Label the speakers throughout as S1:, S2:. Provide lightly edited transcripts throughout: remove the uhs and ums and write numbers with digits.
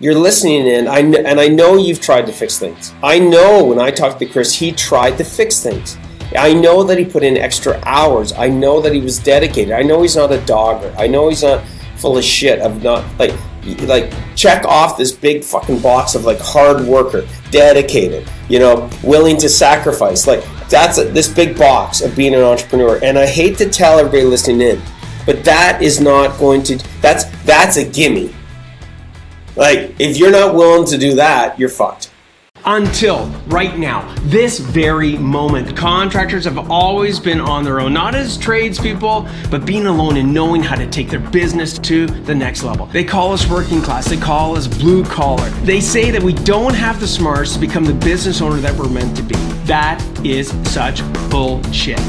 S1: you're listening in, and I know you've tried to fix things. I know when I talked to Kris, he tried to fix things. I know that he put in extra hours. I know that he was dedicated. I know he's not a dogger. I know he's not full of shit of not like check off this big fucking box of like hard worker, dedicated, willing to sacrifice. Like that's this big box of being an entrepreneur. And I hate to tell everybody listening in, but that is not going to, that's a gimme. Like if you're not willing to do that, you're fucked.
S2: Until right now, this very moment, contractors have always been on their own, not as tradespeople, but being alone and knowing how to take their business to the next level. They call us working class, they call us blue collar. They say that we don't have the smarts to become the business owner that we're meant to be. That is such bullshit.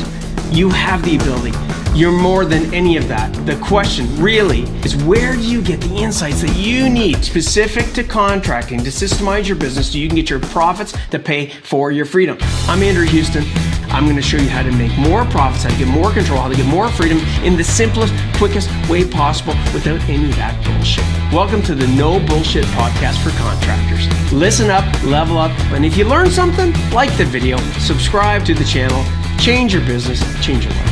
S2: You have the ability. You're more than any of that. The question really is, where do you get the insights that you need specific to contracting to systemize your business so you can get your profits to pay for your freedom? I'm Andrew Houston. I'm going to show you how to make more profits, how to get more control, how to get more freedom in the simplest, quickest way possible without any of that bullshit. Welcome to the No Bullshit Podcast for Contractors. Listen up, level up, and if you learn something, like the video, subscribe to the channel, change your business, change your life.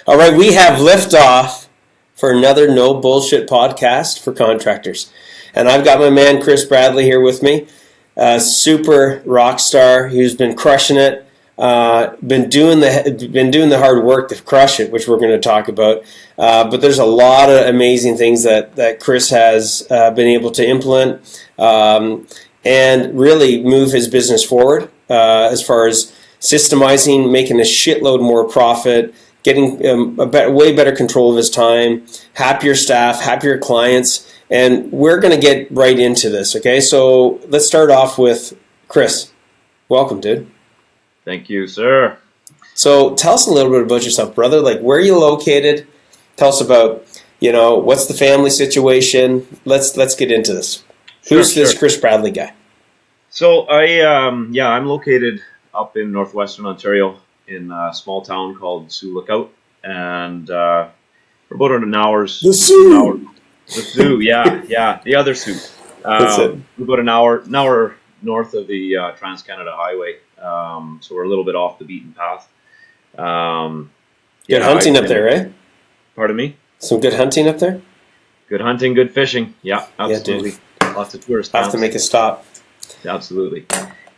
S1: All right, we have liftoff for another No Bullshit Podcast for Contractors. And I've got my man Kris Bradley here with me, super rock star who's been crushing it, been doing the hard work to crush it, which we're going to talk about. But there's a lot of amazing things that Kris has been able to implement and really move his business forward as far as systemizing, making a shitload more profit, getting way better control of his time, happier staff, happier clients, and we're going to get right into this, okay? So let's start off with Kris. Welcome, dude.
S3: Thank you, sir.
S1: So tell us a little bit about yourself, brother. Like, where are you located? Tell us about, what's the family situation? Let's get into this. Who's this Kris Bradley guy?
S3: So I'm located up in northwestern Ontario, in a small town called Sioux Lookout, and we're about an hour's...
S1: The Sioux!
S3: The Sioux, yeah, the other Sioux. We're about an hour north of the Trans-Canada Highway, so we're a little bit off the beaten path.
S1: Good hunting up there, eh?
S3: Pardon me?
S1: Some good hunting up there?
S3: Good hunting, good fishing, yeah, absolutely.
S1: Yeah,
S3: lots of tourists.
S1: Have to make a stop.
S3: Absolutely.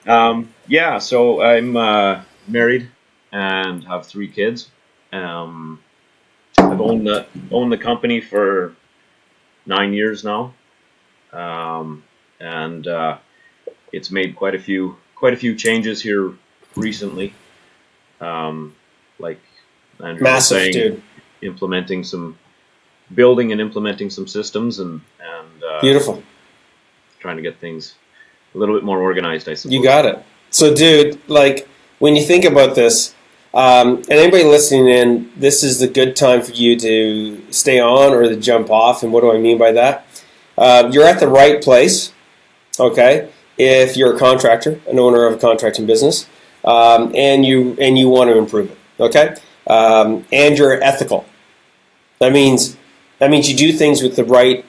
S3: So I'm married and have 3 kids. I've owned the company for 9 years now, and it's made quite a few changes here recently. Like Andrew was saying, dude. Building and implementing some systems and
S1: beautiful.
S3: Trying to get things a little bit more organized, I suppose.
S1: You got it. So, dude, like when you think about this. And anybody listening in, this is the good time for you to stay on or to jump off. And what do I mean by that? You're at the right place, okay? If you're a contractor, an owner of a contracting business, and you want to improve it, okay? And you're ethical. That means you do things with the right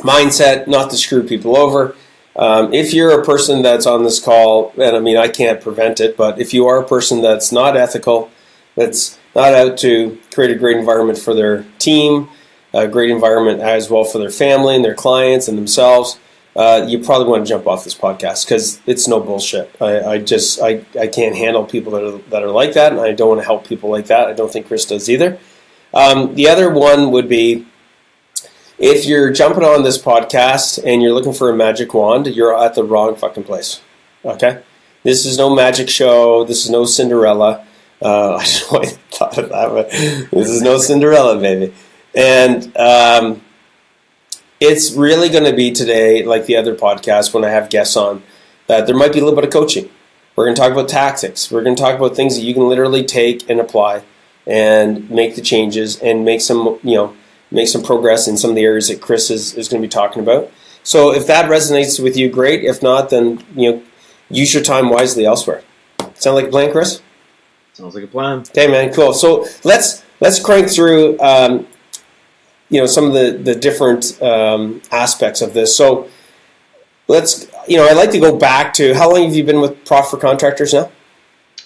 S1: mindset, not to screw people over. If you're a person that's on this call, and I can't prevent it, but if you are a person that's not ethical, that's not out to create a great environment for their team, a great environment as well for their family and their clients and themselves, you probably want to jump off this podcast because it's no bullshit. I can't handle people that are like that, and I don't want to help people like that. I don't think Kris does either. The other one would be, if you're jumping on this podcast and you're looking for a magic wand, you're at the wrong fucking place, okay? This is no magic show. This is no Cinderella. I don't know why I thought of that, but this is no Cinderella, baby. And it's really going to be today, like the other podcast when I have guests on, that there might be a little bit of coaching. We're going to talk about tactics. We're going to talk about things that you can literally take and apply and make the changes and make some, make some progress in some of the areas that Kris is going to be talking about. So if that resonates with you, great. If not, then use your time wisely elsewhere. Sound like a plan, Kris?
S3: Sounds like a plan.
S1: Okay, man, cool. So let's crank through. some of the different aspects of this. So let's, I'd like to go back to, how long have you been with Prof for Contractors now?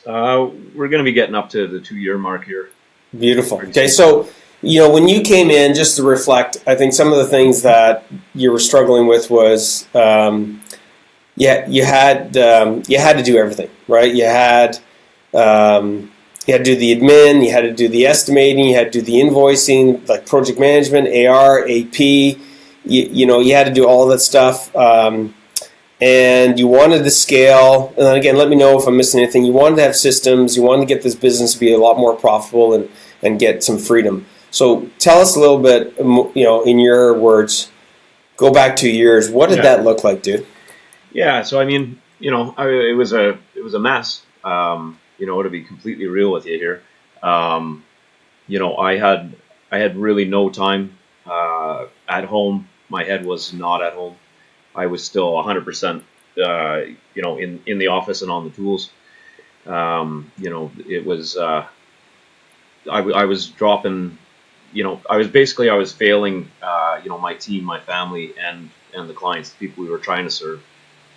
S3: We're going to be getting up to the 2-year mark here.
S1: Beautiful. Okay, so when you came in, just to reflect, I think some of the things that you were struggling with was, you had to do everything, right? You had to do the admin, you had to do the estimating, you had to do the invoicing, like project management, AR, AP. You had to do all that stuff. And you wanted to scale, and then again, let me know if I'm missing anything. You wanted to have systems, you wanted to get this business to be a lot more profitable and get some freedom. So tell us a little bit, in your words, go back 2 years. What did that look like, dude?
S3: Yeah, so I mean, it was a mess. To be completely real with you here, I had really no time at home. My head was not at home. I was still 100%, in the office and on the tools. It was, I was dropping, I was failing, my team, my family, and the clients, the people we were trying to serve,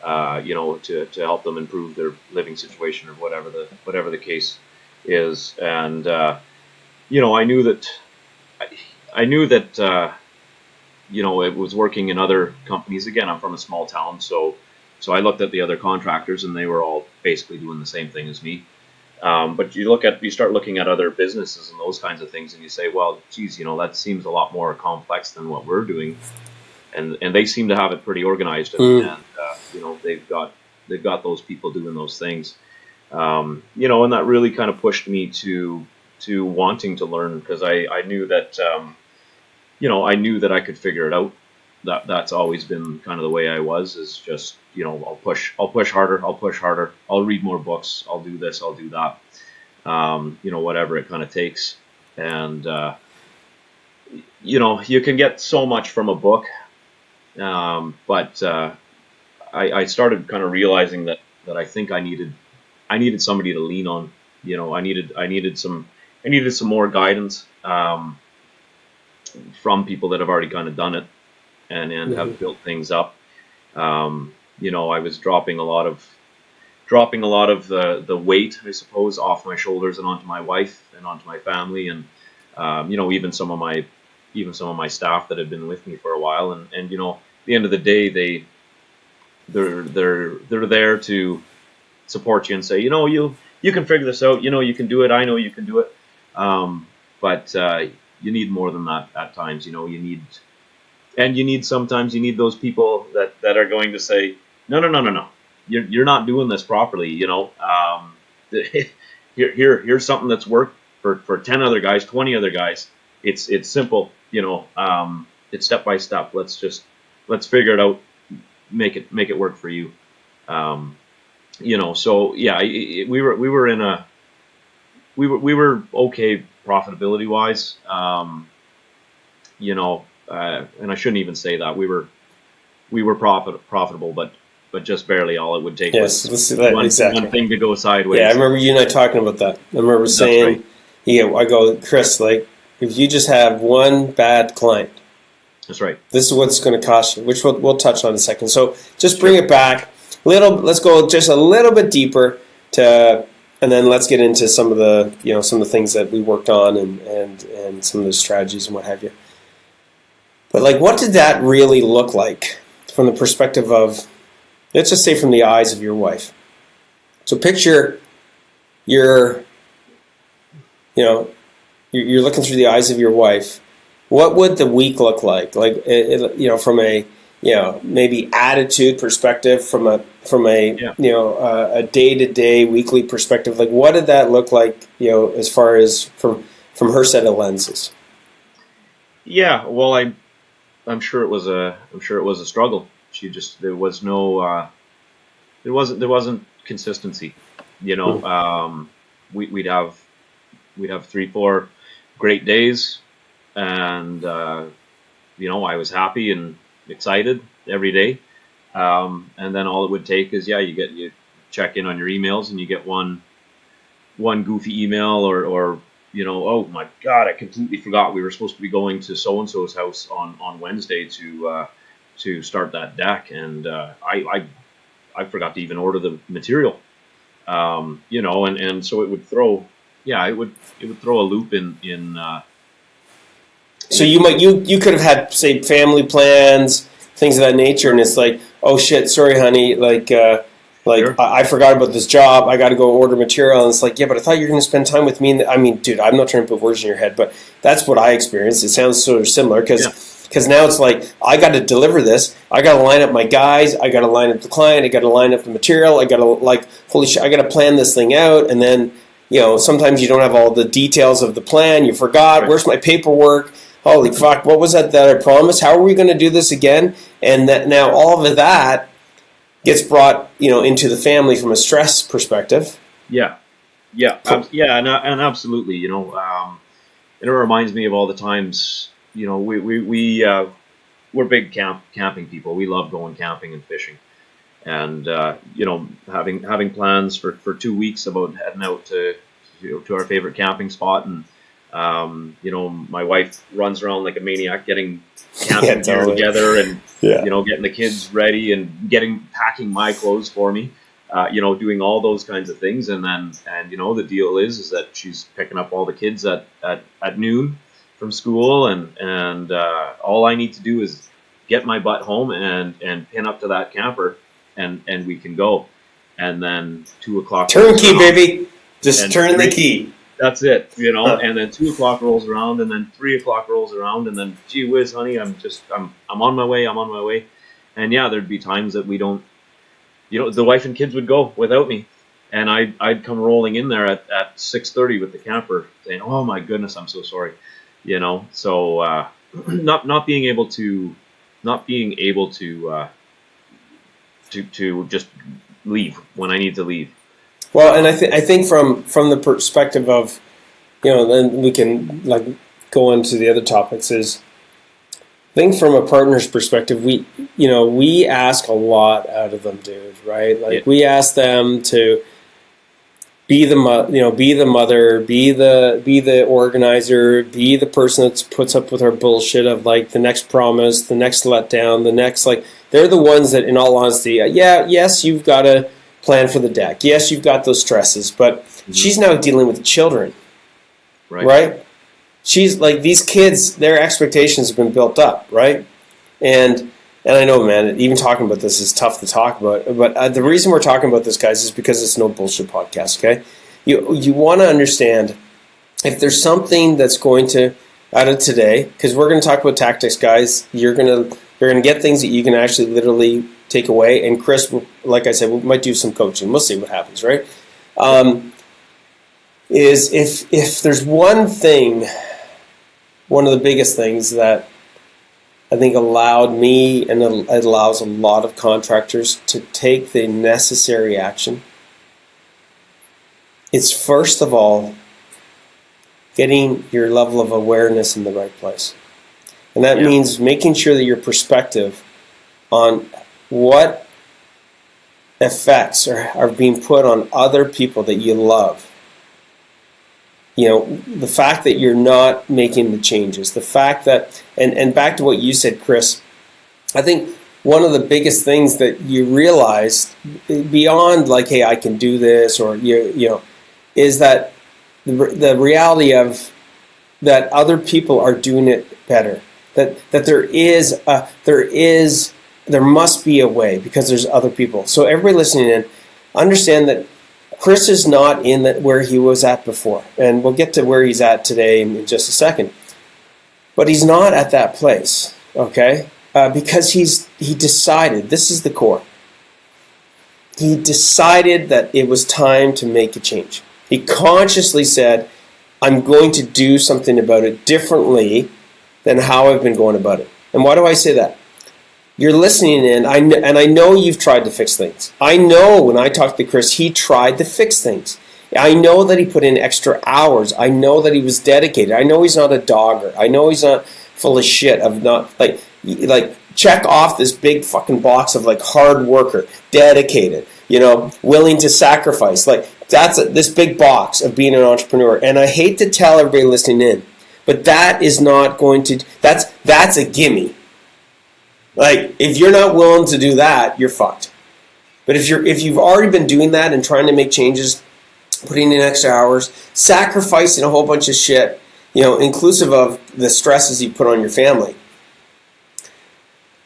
S3: to help them improve their living situation or whatever the case is. And, I knew that, it was working in other companies. Again, I'm from a small town, so I looked at the other contractors, and they were all basically doing the same thing as me. But you start looking at other businesses and those kinds of things, and you say, well, geez, that seems a lot more complex than what we're doing, and they seem to have it pretty organized, and they've got those people doing those things, and that really kind of pushed me to wanting to learn, because I knew that. I knew that I could figure it out. That's always been kind of the way I was, is just, I'll push harder, I'll read more books, I'll do this, I'll do that, whatever it kind of takes. And, you can get so much from a book, but I started kind of realizing that I think I needed somebody to lean on. I needed some more guidance, from people that have already kind of done it and have built things up. I was dropping a lot of the weight, I suppose, off my shoulders and onto my wife and onto my family, and even some of my staff that had been with me for a while. And at the end of the day, they're there to support you and say, you can figure this out. You can do it. I know you can do it. But you need more than that at times. Sometimes you need those people that are going to say, no, you're not doing this properly. Here's something that's worked for 10 other guys, 20 other guys. It's simple. It's step by step. Let's figure it out. Make it work for you. So yeah, we were okay profitability wise. And I shouldn't even say that we were profitable, but just barely. All it would take was one thing to go sideways.
S1: Yeah, I remember you and I talking about that. I remember saying, I go, Kris, like, if you just have one bad client,
S3: that's right.
S1: This is what's going to cost you, which we'll touch on in a second. So just bring it back let's go just a little bit deeper and then let's get into some of the things that we worked on and some of the strategies and what have you. But like, what did that really look like from the perspective of, let's just say, from the eyes of your wife? So picture you're looking through the eyes of your wife. What would the week look like? Like, from a maybe attitude perspective, from a day-to-day, weekly perspective. Like, what did that look like? As far as from her set of lenses.
S3: Yeah, well, I'm sure it was a struggle. There wasn't consistency. We'd have 3-4 great days, and I was happy and excited every day, and then all it would take is you check in on your emails and you get one goofy email or oh my God, I completely forgot we were supposed to be going to so and so's house on Wednesday to start that deck, and I forgot to even order the material. And so it would throw, it would throw a loop in.
S1: So you could have had, say, family plans, things of that nature, and it's like, oh shit, sorry, honey, sure. I forgot about this job. I got to go order material, and it's like, yeah, but I thought you were going to spend time with me. I mean, dude, I'm not trying to put words in your head, but that's what I experienced. It sounds sort of similar because now it's like I got to deliver this. I got to line up my guys. I got to line up the client. I got to line up the material. I got to holy shit, I got to plan this thing out, and then sometimes you don't have all the details of the plan. You forgot. Right. Where's my paperwork? Holy fuck! What was that I promised? How are we going to do this again? And that now all of that gets brought, into the family from a stress perspective.
S3: Yeah, and absolutely, and it reminds me of all the times, we're big camping people. We love going camping and fishing, and having plans for 2 weeks about heading out to our favorite camping spot, and my wife runs around like a maniac getting camping gear together, and getting the kids ready and packing my clothes for me, doing all those kinds of things, and the deal is that she's picking up all the kids at noon from school, and all I need to do is get my butt home and pin up to that camper, and we can go, and then 2 o'clock
S1: turnkey, baby, just turn the key.
S3: That's it, and then 2 o'clock rolls around, and then 3 o'clock rolls around, and then gee whiz, honey, I'm on my way. And there'd be times that we don't, the wife and kids would go without me, and I'd come rolling in there at 6:30 with the camper saying, oh my goodness, I'm so sorry, so not being able to just leave when I need to leave.
S1: Well, and I think from the perspective of, then we can go into the other topics, is I think from a partner's perspective, we ask a lot out of them, dude, right? We ask them to be the mother, be the organizer, be the person that puts up with our bullshit of the next promise, the next letdown, the next they're the ones that, in all honesty, yes, you've got to plan for the deck. Yes, you've got those stresses, but she's now dealing with children, right? She's these kids, their expectations have been built up, right? And I know, man, even talking about this is tough to talk about, but the reason we're talking about this, guys, is because it's no bullshit podcast, okay? You want to understand, if there's something that's going to, out of today, because we're going to talk about tactics, guys, you're going to get things that you can actually literally take away. And Kris, like I said, we might do some coaching. We'll see what happens, right? Is if there's one thing, one of the biggest things that I think allowed me, and it allows a lot of contractors to take the necessary action, it's first of all getting your level of awareness in the right place. And that means making sure that your perspective on what effects are being put on other people that you love. The fact that you're not making the changes, the fact that, and back to what you said, Kris, I think one of the biggest things that you realize beyond hey, I can do this, or, is that the reality of that other people are doing it better, that there must be a way because there's other people. So everybody listening in, understand that Kris is not in where he was at before. And we'll get to where he's at today in just a second. But he's not at that place, okay? Because he decided, this is the core. He decided that it was time to make a change. He consciously said, I'm going to do something about it differently than how I've been going about it. And why do I say that? You're listening in, and I know you've tried to fix things. I know when I talked to Kris, he tried to fix things. I know that he put in extra hours. I know that he was dedicated. I know he's not a dogger. I know he's not full of shit of not check off this big fucking box of hard worker, dedicated, willing to sacrifice. that's this big box of being an entrepreneur. And I hate to tell everybody listening in, but that is not going to, that's a gimme. Like, if you're not willing to do that, you're fucked. But if you've already been doing that and trying to make changes, putting in extra hours, sacrificing a whole bunch of shit, inclusive of the stresses you put on your family,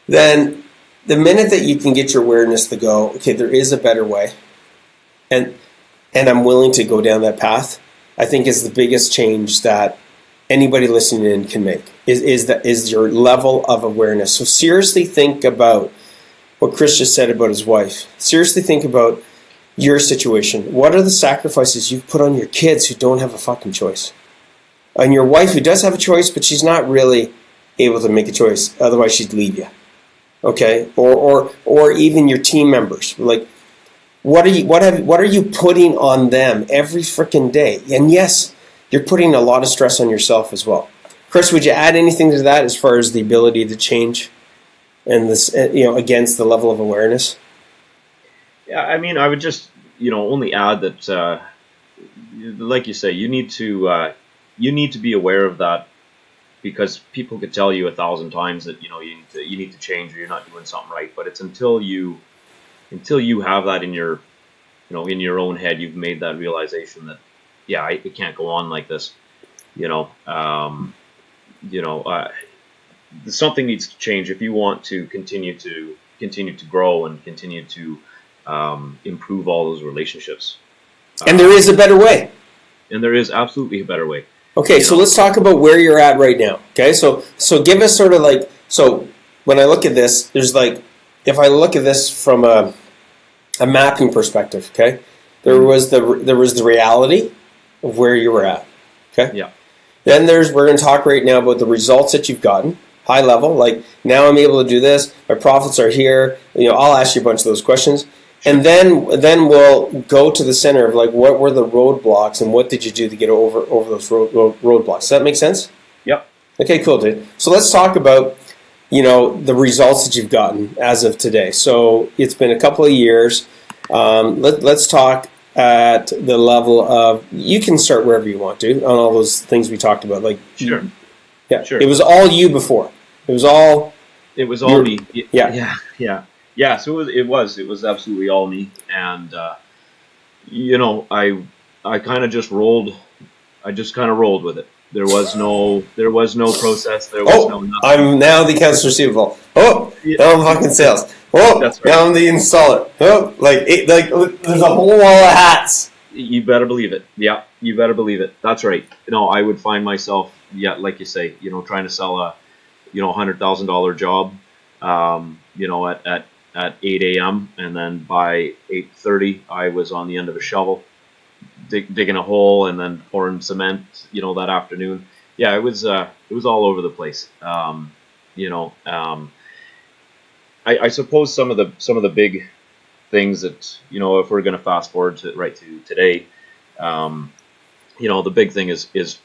S1: then the minute that you can get your awareness to go, okay, there is a better way, and I'm willing to go down that path, I think is the biggest change that anybody listening in can make, is your level of awareness. So seriously think about what Kris just said about his wife. Seriously think about your situation. What are the sacrifices you've put on your kids who don't have a fucking choice? And your wife who does have a choice, but she's not really able to make a choice. Otherwise, she'd leave you. Okay? Or even your team members. Like, what are you putting on them every freaking day? And yes, you're putting a lot of stress on yourself as well. Kris, would you add anything to that as far as the ability to change and this, against the level of awareness?
S3: Yeah, I mean, I would just, only add that, like you say, you need to be aware of that, because people could tell you 1,000 times that you need to change or you're not doing something right. But it's until you have that in your own head, you've made that realization that, yeah, it can't go on like this. Something needs to change if you want to continue to grow and continue to improve all those relationships.
S1: And there is a better way.
S3: And there is absolutely a better way.
S1: Okay, so let's talk about where you're at right now. Okay, so give us sort of like, so when I look at this, there's like, if I look at this from a mapping perspective, okay, there was the reality of where you were at. Okay.
S3: Yeah.
S1: Then we're going to talk right now about the results that you've gotten, high level. Like, now I'm able to do this. My profits are here. I'll ask you a bunch of those questions. And then we'll go to the center of, like, what were the roadblocks and what did you do to get over those roadblocks. Does that make sense?
S3: Yep.
S1: Okay, cool, dude. So let's talk about, the results that you've gotten as of today. So it's been a couple of years. Let's talk at the level of, you can start wherever you want to on all those things we talked about. Like,
S3: sure.
S1: Yeah.
S3: Sure.
S1: It was all you before. It was all
S3: me.
S1: Yeah.
S3: Yeah, so it was absolutely all me, and I kind of just rolled. I just kind of rolled with it. There was no process. There was no nothing.
S1: I'm now the accounts receivable. Now I'm fucking sales.
S3: That's right.
S1: Now I'm the installer. There's a whole wall of hats.
S3: You better believe it. Yeah, you better believe it. That's right. I would find myself, like you say, trying to sell a, $100,000 job, at 8 a.m. and then by 8:30 I was on the end of a shovel, digging a hole and then pouring cement, that afternoon. Yeah, it was all over the place. I suppose some of the big things that, if we're going to fast forward to today, the big thing is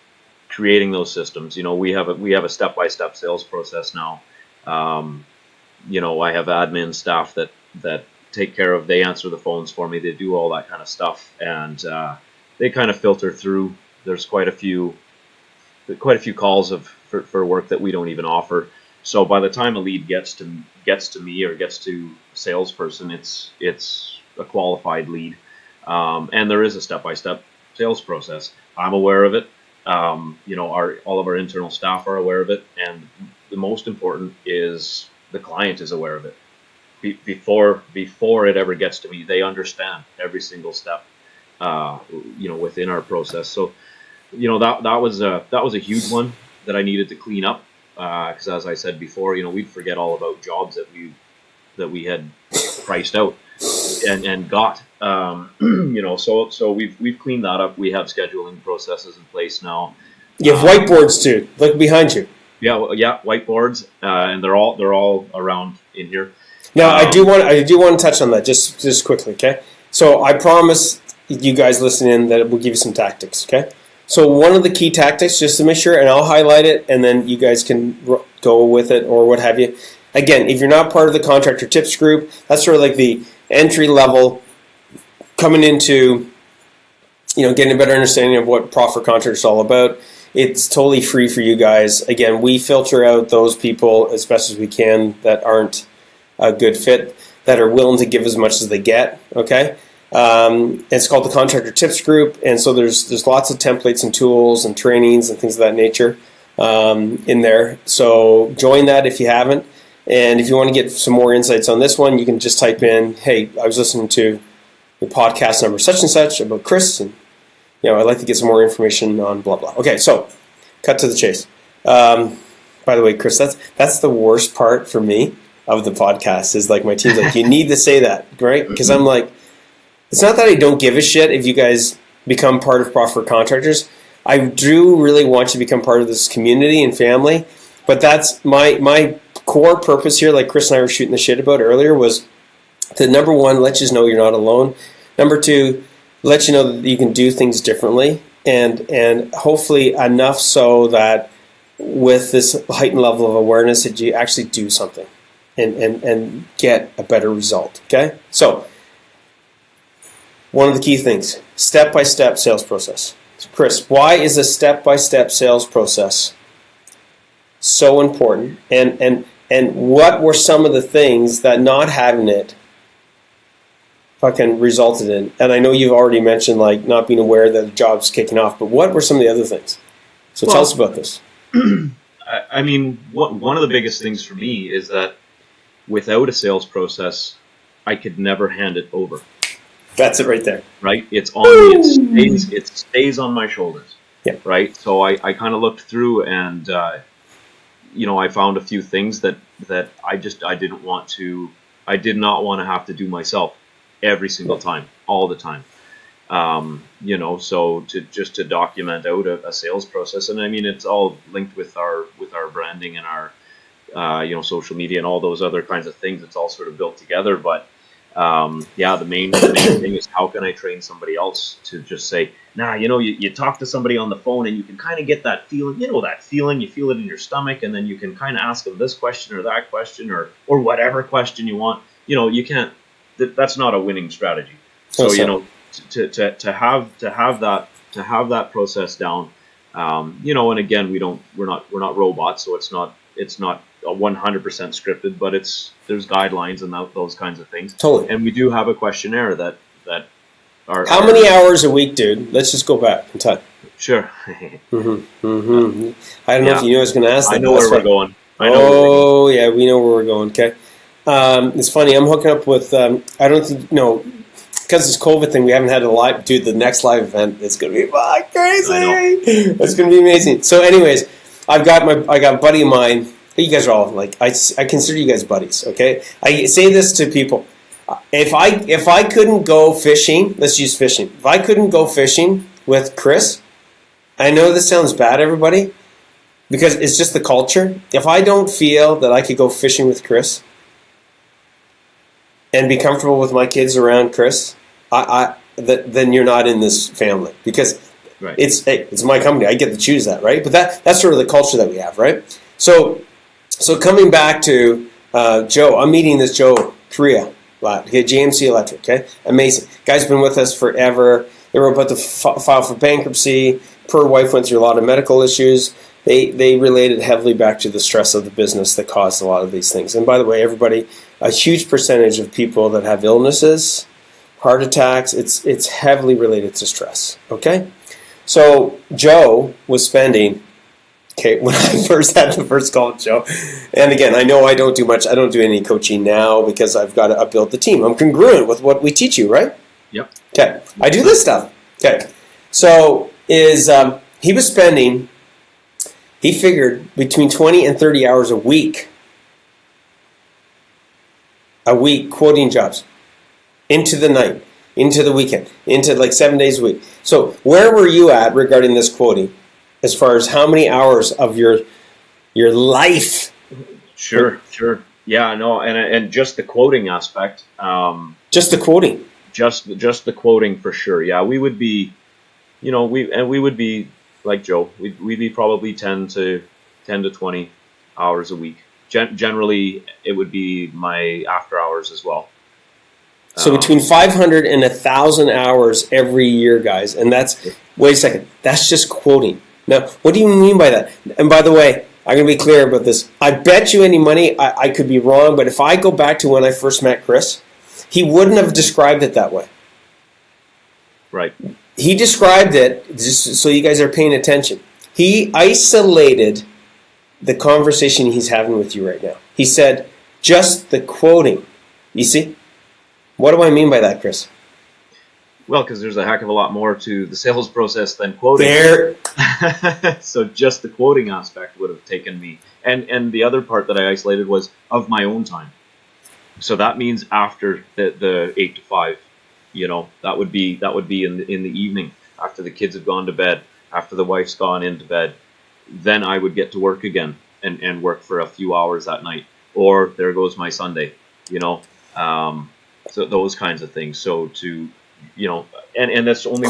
S3: creating those systems. We have a step-by-step sales process now. I have admin staff that take care of, they answer the phones for me, they do all that kind of stuff, and they kind of filter through. There's quite a few calls for work that we don't even offer. So by the time a lead gets to me or gets to salesperson, it's a qualified lead, and there is a step-by-step sales process. I'm aware of it. All of our internal staff are aware of it, and the most important is the client is aware of it. Before it ever gets to me, they understand every single step, within our process. So, that was a huge one that I needed to clean up, because as I said before, we'd forget all about jobs that we had priced out and got. So we've cleaned that up. We have scheduling processes in place now.
S1: You have whiteboards too. Look behind you.
S3: Yeah, whiteboards, and they're all around in here.
S1: Now, I do want to touch on that just quickly, okay? So I promise you guys listening in that we'll give you some tactics, okay? So one of the key tactics, just to make sure, and I'll highlight it, and then you guys can go with it or what have you. Again, if you're not part of the Contractor Tips group, that's sort of like the entry level coming into getting a better understanding of what Profit Contractor is all about. It's totally free for you guys. Again, we filter out those people as best as we can that aren't a good fit, that are willing to give as much as they get. Okay, it's called the Contractor Tips Group, and so there's lots of templates and tools and trainings and things of that nature in there. So join that if you haven't, and if you want to get some more insights on this one, you can just type in, "Hey, I was listening to the podcast number such and such about Kris, and I'd like to get some more information on blah blah." Okay, so cut to the chase. By the way, Kris, that's the worst part for me of the podcast is like my team's like, you need to say that, right? Because I'm like, it's not that I don't give a shit if you guys become part of Profit Contractors. I do really want you to become part of this community and family, but that's my core purpose here, like Kris and I were shooting the shit about earlier, was to, number one, let you know you're not alone. Number two, let you know that you can do things differently, and hopefully enough so that with this heightened level of awareness that you actually do something and get a better result. Okay? So, one of the key things, step-by-step sales process. So Kris, why is a step-by-step sales process so important? And what were some of the things that not having it fucking resulted in? And I know you've already mentioned like not being aware that the job's kicking off, but what were some of the other things? So tell us about this.
S3: I mean, one of the biggest things for me is that without a sales process, I could never hand it over.
S1: That's it right there.
S3: Right? It's on me. It stays on my shoulders.
S1: Yeah.
S3: Right? So I kind of looked through and, I found a few things that I did not want to have to do myself every single time, all the time. So to document out a sales process, and I mean, it's all linked with our branding and our, social media and all those other kinds of things. It's all sort of built together. But, the main thing is how can I train somebody else to just say, you talk to somebody on the phone and you can kind of get that feeling, you feel it in your stomach, and then you can kind of ask them this question or that question or whatever question you want. You can't, that's not a winning strategy. So, to have that process down, and again, we're not robots, so it's not a 100% scripted, but there's guidelines and those kinds of things.
S1: Totally.
S3: And we do have a questionnaire that are.
S1: How many hours a week, dude? Let's just go back in time.
S3: Sure.
S1: I don't know if you knew I was going to ask that.
S3: I know where we're going.
S1: Yeah, we know where we're going. Okay. It's funny. I'm hooking up with. I don't think because this COVID thing, we haven't had a live. Dude, the next live event is going to be crazy. It's going to be amazing. So, anyways, I got a buddy of mine. You guys are all like I consider you guys buddies. Okay, I say this to people. If I couldn't go fishing, let's use fishing. If I couldn't go fishing with Kris, I know this sounds bad, everybody, because it's just the culture. If I don't feel that I could go fishing with Kris and be comfortable with my kids around Kris, then you're not in this family, because
S3: right.
S1: It's my company. I get to choose that, right? But that's sort of the culture that we have, right? So coming back to Joe, I'm meeting this Joe Korea. Okay, JMC Electric, okay? Amazing. Guy's been with us forever. They were about to file for bankruptcy. Poor wife went through a lot of medical issues. They related heavily back to the stress of the business that caused a lot of these things. And by the way, everybody, a huge percentage of people that have illnesses, heart attacks, it's heavily related to stress, okay? So Joe was spending... Okay, when I first had the first call with Joe, and again, I know I don't do much. I don't do any coaching now because I've got to build the team. I'm congruent with what we teach you, right?
S3: Yep.
S1: Okay, I do this stuff. Okay, so he was spending, he figured between 20 and 30 hours a week quoting jobs into the night, into the weekend, into like 7 days a week. So where were you at regarding this quoting? As far as how many hours of your life?
S3: Sure. Yeah, no, and just the quoting aspect.
S1: Just the quoting.
S3: Just the quoting for sure. Yeah, we would be, we would be like Joe. We'd be probably 10 to 20 hours a week. Generally, it would be my after hours as well.
S1: So between 500 and 1,000 hours every year, guys. And that's, wait a second, that's just quoting. Now, what do you mean by that? And by the way, I'm going to be clear about this. I bet you any money, I could be wrong, but if I go back to when I first met Kris, he wouldn't have described it that way.
S3: Right.
S1: He described it, just so you guys are paying attention. He isolated the conversation he's having with you right now. He said, just the quoting. You see? What do I mean by that, Kris?
S3: Well, because there's a heck of a lot more to the sales process than quoting.
S1: There.
S3: So just the quoting aspect would have taken me. And the other part that I isolated was of my own time. So that means after the 8 to 5, you know, that would be in the evening, after the kids have gone to bed, after the wife's gone into bed. Then I would get to work again and work for a few hours that night. Or there goes my Sunday, you know. So those kinds of things. So to, you know, and that's only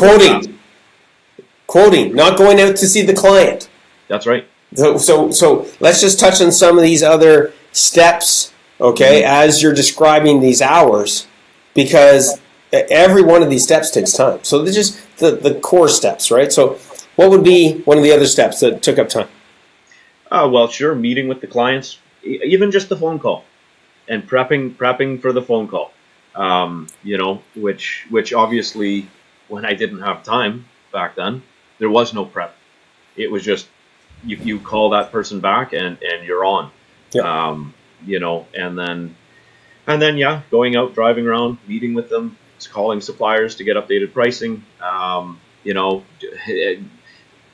S1: quoting, not going out to see the client.
S3: That's right.
S1: So let's just touch on some of these other steps, okay, as you're describing these hours, because every one of these steps takes time. So they're just the core steps, right? So what would be one of the other steps that took up time?
S3: Well, sure, meeting with the clients, even just the phone call, and prepping for the phone call. You know, which obviously, when I didn't have time back then, there was no prep. It was just you call that person back and you're on. Yeah. You know, and then yeah, going out, driving around, meeting with them, calling suppliers to get updated pricing. You know,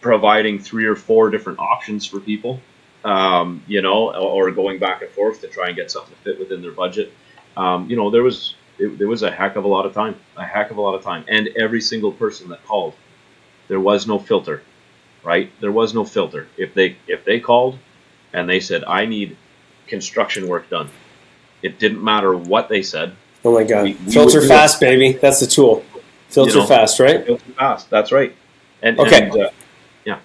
S3: providing 3 or 4 different options for people. You know, or going back and forth to try and get something to fit within their budget. You know, there was a heck of a lot of time, and every single person that called, there was no filter, right? There was no filter. If they called and they said, I need construction work done, it didn't matter what they said.
S1: Oh my God. Filter fast, baby. That's the tool. Filter fast, right?
S3: Filter fast. That's right.
S1: Okay.
S3: Yeah.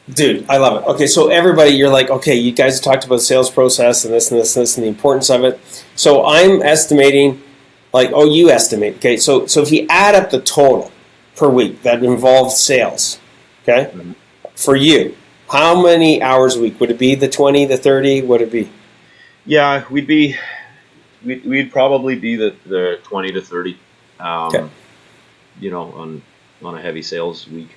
S1: Dude, I love it. Okay, so everybody, you're like, okay, you guys talked about the sales process and this and this and this and the importance of it. So I'm estimating, like, oh, you estimate. Okay, so if you add up the total per week that involves sales, okay, for you, how many hours a week? Would it be the 20, the 30? Would it be?
S3: Yeah, we'd probably be the 20 to 30.
S1: Okay.
S3: You know, on a heavy sales week.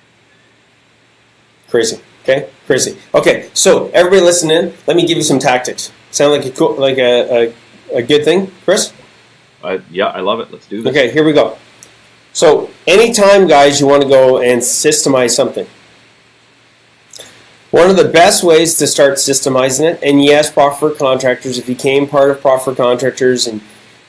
S1: Crazy. Okay, crazy. Okay, so everybody listen in. Let me give you some tactics. Sound like a good thing, Kris?
S3: Yeah, I love it. Let's do this.
S1: Okay, here we go. So anytime, guys, you want to go and systemize something, one of the best ways to start systemizing it, and yes, Profit Contractors, if you became part of Profit Contractors and,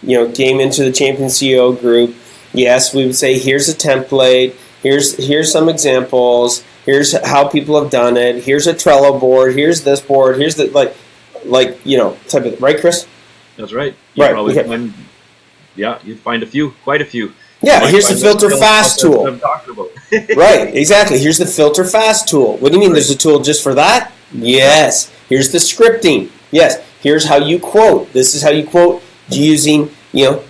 S1: you know, came into the Champion CEO group, yes, we would say, here's a template, here's some examples, here's how people have done it, here's a Trello board, here's this board, here's the, like you know, type of, right, Kris?
S3: That's right.
S1: Right.
S3: Probably yeah, you'd find quite a few.
S1: Yeah, here's the filter fast tool.
S3: I'm talking about.
S1: Right, exactly. Here's the filter fast tool. What do you mean there's a tool just for that? Yes. Here's the scripting. Yes. Here's how you quote. This is how you quote using, you know,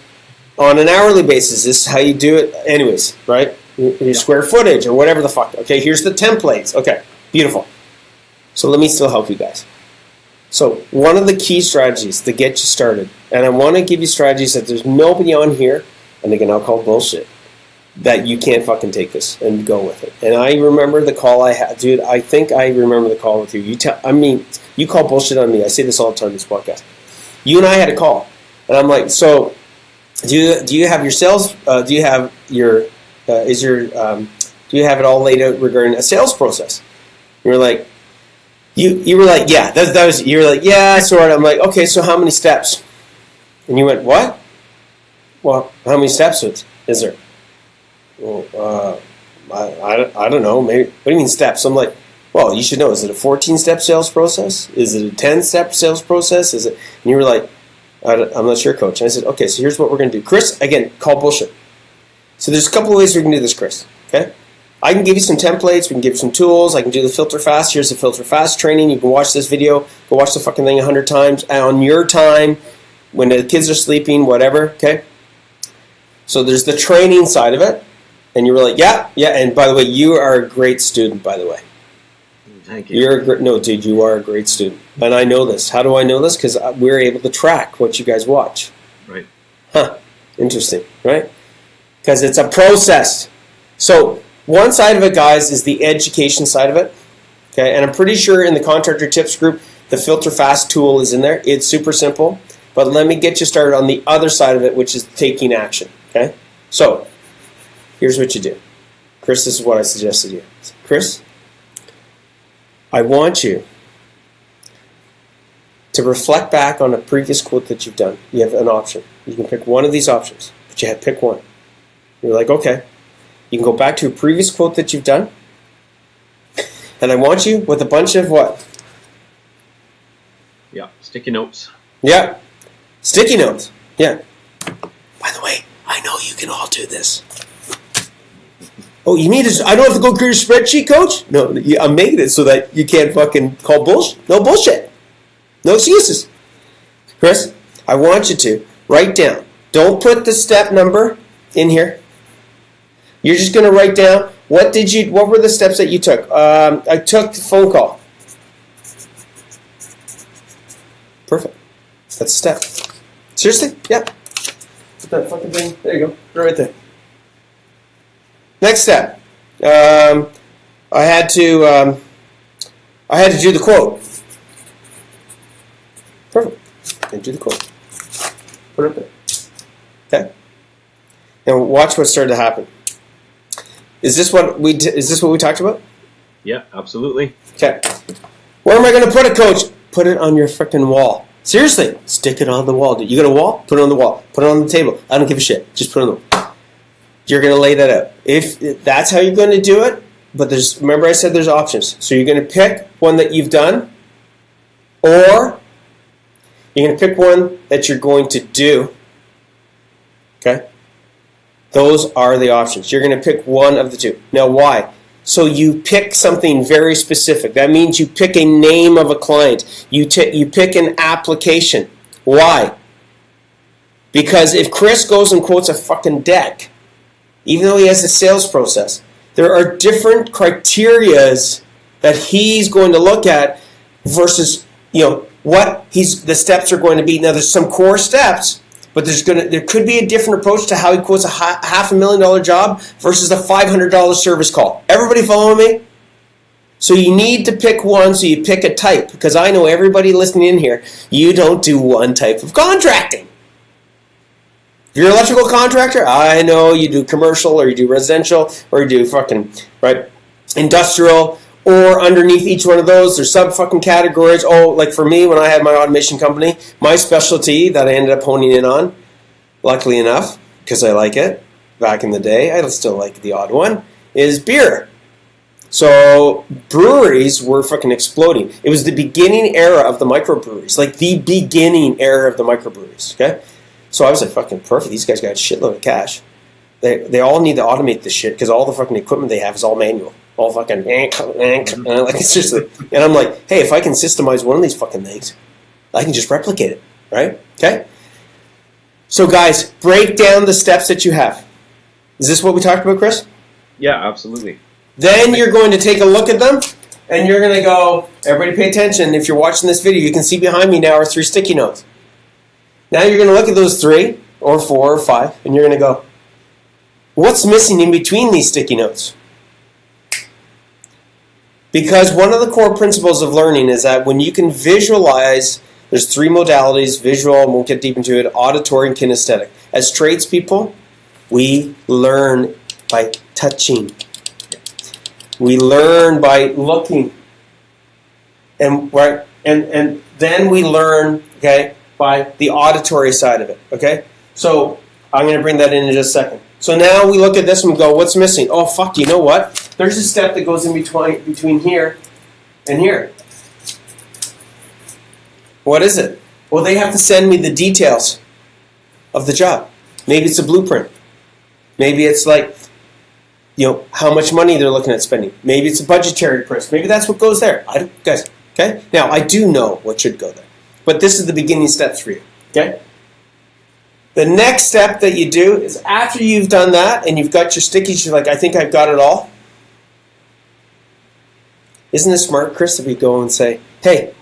S1: on an hourly basis. This is how you do it anyways, right? Your square footage or whatever the fuck. Okay, here's the templates. Okay, beautiful. So let me still help you guys. So one of the key strategies to get you started, and I want to give you strategies that there's nobody on here, and again, I'll call bullshit, that you can't fucking take this and go with it. And I remember the call I had, dude. I think I remember the call with you. You call bullshit on me. I say this all the time in this podcast. You and I had a call, and I'm like, so do you have your sales? Do you have your do you have it all laid out regarding a sales process? You were like, you were like, yeah, that was, you were like, yeah, sort of. I'm like, okay, so how many steps? And you went, what? Well, how many steps is there? Well, I don't know. Maybe. What do you mean steps? I'm like, well, you should know. Is it a 14-step sales process? Is it a 10-step sales process? Is it? And you were like, I'm not sure, coach. And I said, okay, so here's what we're going to do. Kris, again, call bullshit. So there's a couple of ways we can do this, Kris. Okay? I can give you some templates. We can give you some tools. I can do the filter fast. Here's the filter fast training. You can watch this video. Go watch the fucking thing 100 times on your time, when the kids are sleeping, whatever. Okay? So there's the training side of it. And you were like, yeah. And by the way, you are a great student, by the way.
S3: Thank you.
S1: No, dude, you are a great student. And I know this. How do I know this? Because we're able to track what you guys watch.
S3: Right.
S1: Huh. Interesting, right? Because it's a process. So one side of it, guys, is the education side of it. Okay, and I'm pretty sure in the Contractor Tips group, the Filter Fast tool is in there. It's super simple. But let me get you started on the other side of it, which is taking action. Okay? So here's what you do. Kris, this is what I suggested you. Kris, I want you to reflect back on a previous quote that you've done. You have an option. You can pick one of these options, but you have to pick one. You're like, okay. You can go back to a previous quote that you've done, and I want you with a bunch of what?
S3: Yeah, sticky notes.
S1: Yeah, sticky notes. Yeah. By the way, I know you can all do this. Oh, you need to, I don't have to go create a spreadsheet, coach? No, I'm making it so that you can't fucking call bullshit. No bullshit. No excuses. Kris, I want you to write down. Don't put the step number in here. You're just going to write down what were the steps that you took? I took the phone call. Perfect. That's a step. Seriously? Yeah. Put that fucking thing. There you go. Right there. Next step. I had to do the quote. Perfect. And do the quote. Put it up there. Okay. Now watch what started to happen. Is this what we talked about?
S3: Yeah, absolutely.
S1: Okay. Where am I going to put it, coach? Put it on your frickin' wall. Seriously, stick it on the wall. You got a wall? Put it on the wall. Put it on the table. I don't give a shit. Just put it on the wall. You're going to lay that out. If that's how you're going to do it, but remember I said there's options. So you're going to pick one that you've done, or you're going to pick one that you're going to do. Okay? Those are the options. You're going to pick one of the two. Now, why? So you pick something very specific. That means you pick a name of a client. You pick an application. Why? Because if Kris goes and quotes a fucking deck, even though he has a sales process, there are different criterias that he's going to look at versus what the steps are going to be. Now, there's some core steps, but there could be a different approach to how he quotes a $500,000 job versus a $500 service call. Everybody following me? So you need to pick one, so you pick a type, because I know everybody listening in here, you don't do one type of contracting. If you're an electrical contractor, I know you do commercial, or you do residential, or you do fucking industrial, or underneath each one of those, there's sub-fucking categories. Oh, like for me, when I had my automation company, my specialty that I ended up honing in on, luckily enough, because I like it, back in the day, I still like the odd one, is beer. So breweries were fucking exploding. It was the beginning era of the microbreweries, like the beginning era of the microbreweries, okay? So I was like, fucking perfect. These guys got a shitload of cash. They all need to automate this shit because all the fucking equipment they have is all manual. All fucking, like, seriously. And I'm like, hey, if I can systemize one of these fucking things, I can just replicate it, right? Okay? So guys, break down the steps that you have. Is this what we talked about, Kris?
S3: Yeah, absolutely.
S1: Then you're going to take a look at them, and you're going to go, everybody pay attention. If you're watching this video, you can see behind me now are 3 sticky notes. Now you're going to look at those 3 or 4 or 5, and you're going to go, what's missing in between these sticky notes? Because one of the core principles of learning is that when you can visualize, there's 3 modalities, visual, and we'll get deep into it, auditory and kinesthetic. As tradespeople, we learn by touching. We learn by looking. And then we learn, okay, by the auditory side of it, okay? So I'm going to bring that in just a second. So now we look at this and we go, what's missing? Oh, fuck, you know what? There's a step that goes in between here and here. What is it? Well, they have to send me the details of the job. Maybe it's a blueprint. Maybe it's like, how much money they're looking at spending. Maybe it's a budgetary price. Maybe that's what goes there. Guys, okay? Now, I do know what should go there. But this is the beginning steps for you, okay? The next step that you do is after you've done that and you've got your stickies, you're like, I think I've got it all. Isn't it smart, Kris, that we go and say, hey,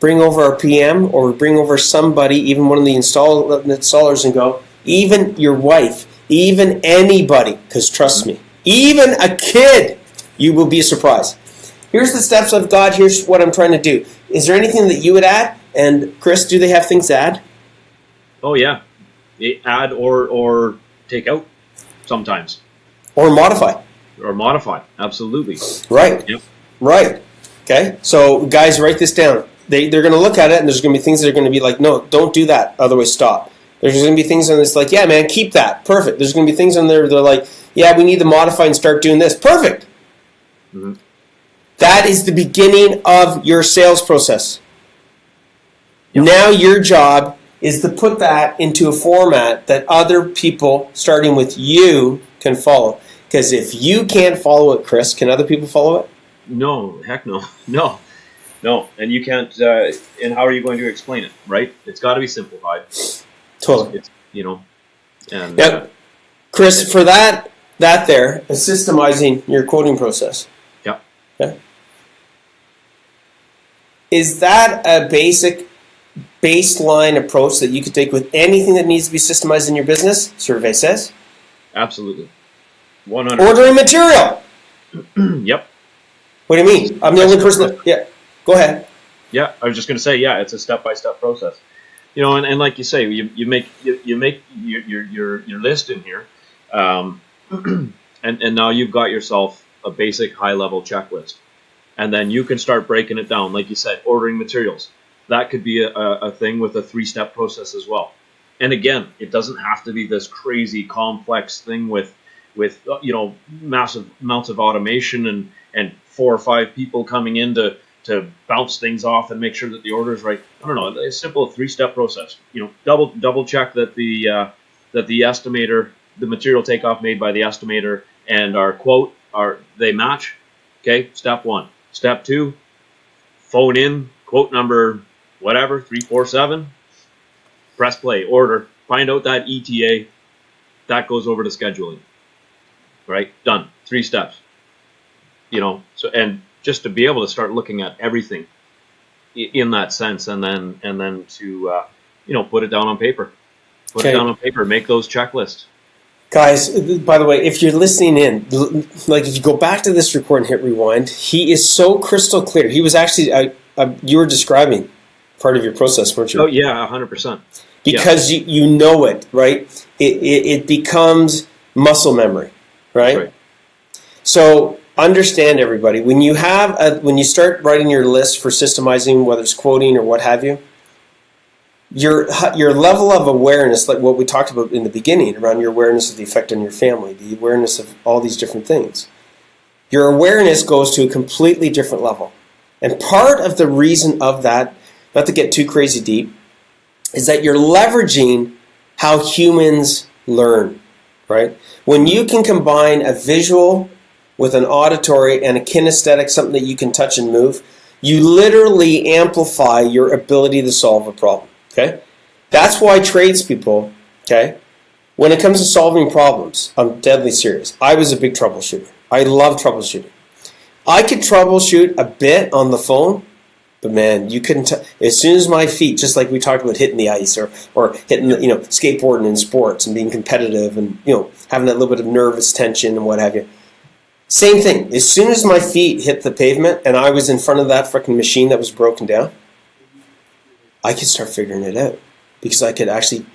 S1: bring over our PM or bring over somebody, even one of the installers, and go, even your wife, even anybody, because trust me, even a kid, you will be surprised. Here's the steps I've got. Here's what I'm trying to do. Is there anything that you would add? And Kris, do they have things to add?
S3: Oh, yeah. Add or take out sometimes.
S1: Or modify.
S3: Or modify, absolutely.
S1: Right.
S3: Yep.
S1: Right. Okay. So guys, write this down. They're going to look at it, and there's going to be things that are going to be like, no, don't do that. Otherwise, stop. There's going to be things on this like, yeah, man, keep that. Perfect. There's going to be things on there that are like, yeah, we need to modify and start doing this. Perfect. Mm-hmm. That is the beginning of your sales process. Yep. Now your job is to put that into a format that other people, starting with you, can follow. Because if you can't follow it, Kris, can other people follow it?
S3: No, heck no. No, and you can't, and how are you going to explain it, right? It's got to be simplified.
S1: Totally.
S3: It's, you know, and...
S1: Yep. Kris, for that there is systemizing your quoting process.
S3: Yep.
S1: Okay. Is that a basic baseline approach that you could take with anything that needs to be systemized in your business? Survey says.
S3: Absolutely. 100%.
S1: Ordering material.
S3: Yep.
S1: What do you mean? I'm the only person that... Yeah. Go ahead.
S3: Yeah, I was just going to say, yeah, it's a step-by-step process. You know, and like you say, you make your list in here, and now you've got yourself a basic high-level checklist, and then you can start breaking it down. Like you said, ordering materials. That could be a thing with a 3-step process as well. And again, it doesn't have to be this crazy complex thing with you know, massive amounts of automation and 4 or 5 people coming in to bounce things off and make sure that the order is right. I don't know, a simple 3-step process. You know, double check that the estimator, the material takeoff made by the estimator, and our quote they match. Okay, step 1. Step 2, phone in quote number whatever 347. Press play, order, find out that ETA. That goes over to scheduling. Right, done. 3 steps. You know, so and just to be able to start looking at everything in that sense, and then to you know, put it down on paper. Put it down on paper. Make those checklists. Guys,
S1: by the way, if you're listening in, like if you go back to this record and hit rewind, he is so crystal clear. He was actually you were describing part of your process, weren't you?
S3: Oh yeah, 100%.
S1: Because you know it, right? It becomes muscle memory, right? So understand, everybody, when you when you start writing your list for systemizing, whether it's quoting or what have you, your level of awareness, like what we talked about in the beginning, around your awareness of the effect on your family, the awareness of all these different things, your awareness goes to a completely different level. And part of the reason of that, not to get too crazy deep, is that you're leveraging how humans learn, right? When you can combine a visual with an auditory and a kinesthetic, something that you can touch and move, you literally amplify your ability to solve a problem, okay? That's why tradespeople, okay, when it comes to solving problems, I'm deadly serious. I was a big troubleshooter. I love troubleshooting. I could troubleshoot a bit on the phone, but man, you couldn't. As soon as my feet, just like we talked about hitting the ice or hitting, you know, skateboarding in sports and being competitive and, you know, having that little bit of nervous tension and what have you. Same thing. As soon as my feet hit the pavement and I was in front of that freaking machine that was broken down, I could start figuring it out because I could actually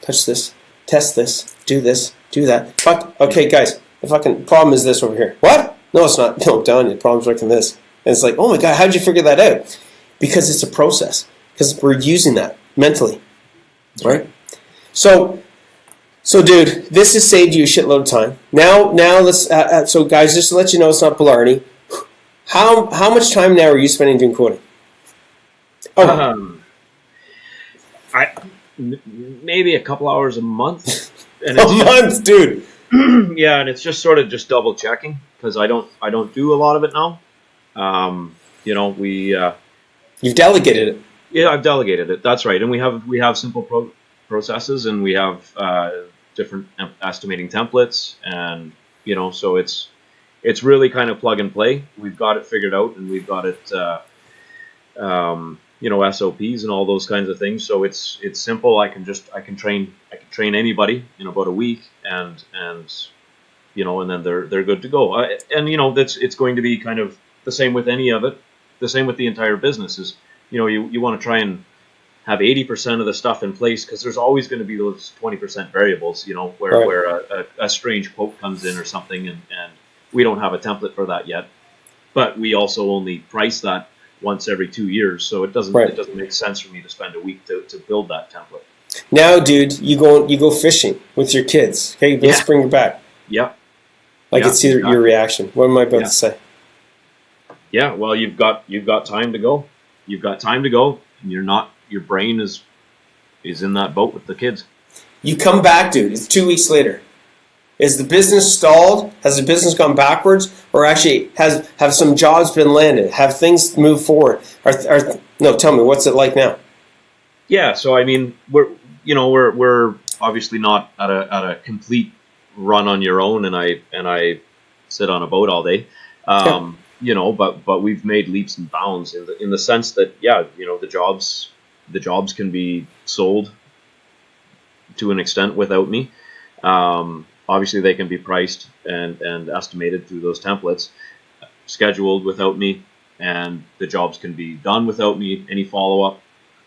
S1: touch this, test this, do that. Fuck. Okay, guys, the fucking problem is this over here. What? No, it's not. No, I'm telling you, the problem's like this. And it's like, oh my God, how'd you figure that out? Because it's a process. Because we're using that mentally, right? So dude, this has saved you a shitload of time. Now let's. So guys, just to let you know, it's not Blarney. How much time now are you spending doing quoting?
S3: Maybe a couple hours a month.
S1: And a month, dude.
S3: Yeah, and it's just sort of just double checking because I don't do a lot of it now. You know,
S1: you've delegated it.
S3: Yeah, I've delegated it. That's right, and we have simple processes, and we have different estimating templates, and so it's really kind of plug and play. We've got it figured out, and we've got it SOPs and all those kinds of things. So it's simple. I can train anybody in about a week, and then they're good to go. It's going to be kind of the same with any of it. The same with the entire business is, you want to try and have 80% of the stuff in place, because there's always going to be those 20% variables, where a strange quote comes in or something, and we don't have a template for that yet. But we also only price that once every 2 years, so it doesn't make sense for me to spend a week to build that template. Now,
S1: dude, you go fishing with your kids. Okay, let's bring it back.
S3: Yeah.
S1: I can see your reaction. What am I about to say?
S3: Yeah, well, you've got time to go. You've got time to go, and your brain is in that boat with the kids.
S1: You come back, dude. It's 2 weeks later. Is the business stalled? Has the business gone backwards, or actually have some jobs been landed? Have things moved forward? No, tell me, what's it like now?
S3: Yeah, so I mean, we're obviously not at a complete run on your own, and I sit on a boat all day. But we've made leaps and bounds in the sense that the jobs can be sold to an extent without me. Obviously, they can be priced and estimated through those templates, scheduled without me, and the jobs can be done without me. Any follow-up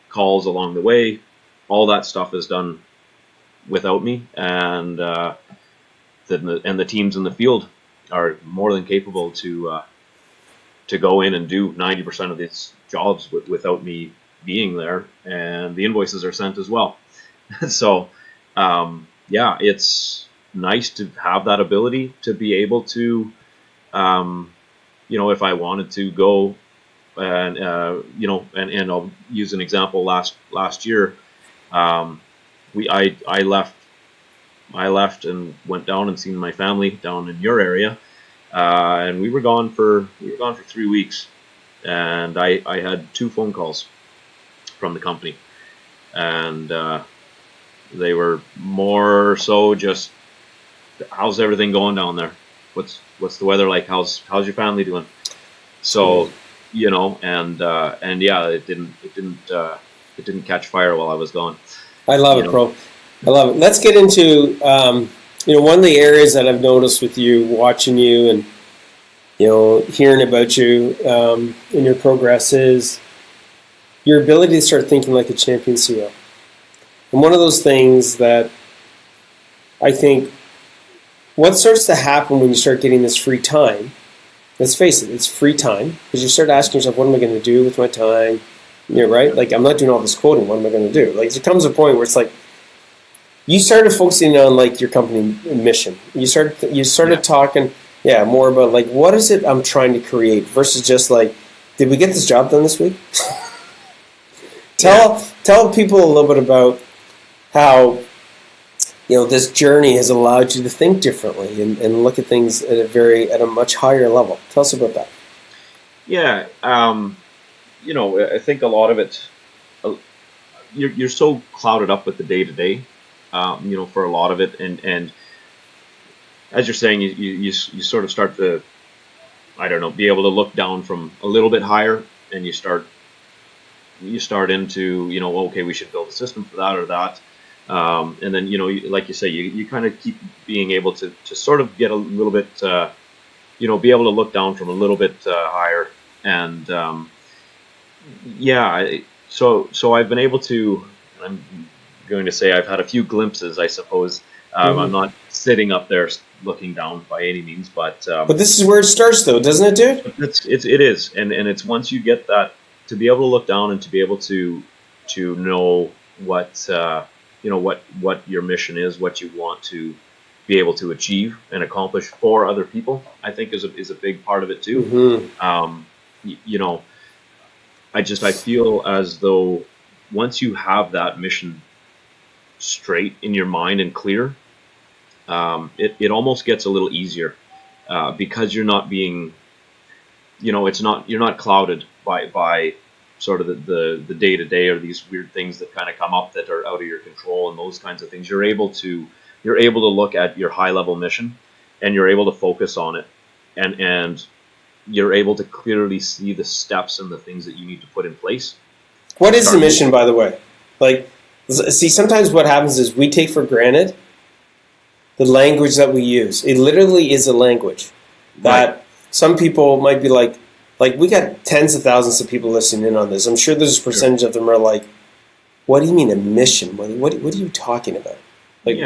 S3: calls along the way, all that stuff is done without me, and the teams in the field are more than capable to go in and do 90% of these jobs without me being there, and the invoices are sent as well. So, it's nice to have that ability to be able to, if I wanted to go and I'll use an example. Last year, I left and went down and seen my family down in your area, and we were gone for 3 weeks, and I had 2 phone calls from the company, and they were more so just, how's everything going down there? What's the weather like? How's your family doing? So, it didn't catch fire while I was gone.
S1: I love it, bro. I love it. Let's get into one of the areas that I've noticed with you, watching you and hearing about you in your progress, is your ability to start thinking like a champion CEO. And one of those things that I think, what starts to happen when you start getting this free time, let's face it, it's free time, because you start asking yourself, what am I going to do with my time? Right? Like, I'm not doing all this coding, what am I going to do? Like, there comes a point where it's like, you started focusing on like your company mission. You started talking, more about like, what is it I'm trying to create, versus just like, did we get this job done this week? Tell people a little bit about how this journey has allowed you to think differently and look at things at a much higher level. Tell us about that.
S3: Yeah, I think a lot of it, you're so clouded up with the day-to-day, for a lot of it, and as you're saying, you sort of start to, be able to look down from a little bit higher, and you start into, okay, we should build a system for that or that. And then, like you say, you kind of keep being able to sort of get a little bit, be able to look down from a little bit higher. And, so I've been able to, I'm going to say I've had a few glimpses, I suppose. I'm not sitting up there looking down by any means, but
S1: this is where it starts, though, doesn't it, dude?
S3: It is. And it's once you get that, to be able to look down and to be able to know what, what your mission is, what you want to be able to achieve and accomplish for other people, I think is a big part of it too. Mm-hmm. I feel as though once you have that mission straight in your mind and clear, it almost gets a little easier, because you're not being, you're not clouded by sort of the day-to-day, or these weird things that kind of come up that are out of your control and those kinds of things, you're able to look at your high-level mission, and you're able to focus on it, and you're able to clearly see the steps and the things that you need to put in place.
S1: What is the mission, by the way? Like, see, sometimes what happens is we take for granted the language that we use. It literally is a language that some people might be like we got tens of thousands of people listening in on this. I'm sure there's a percentage of them are like, what do you mean a mission? What are you talking about? Like,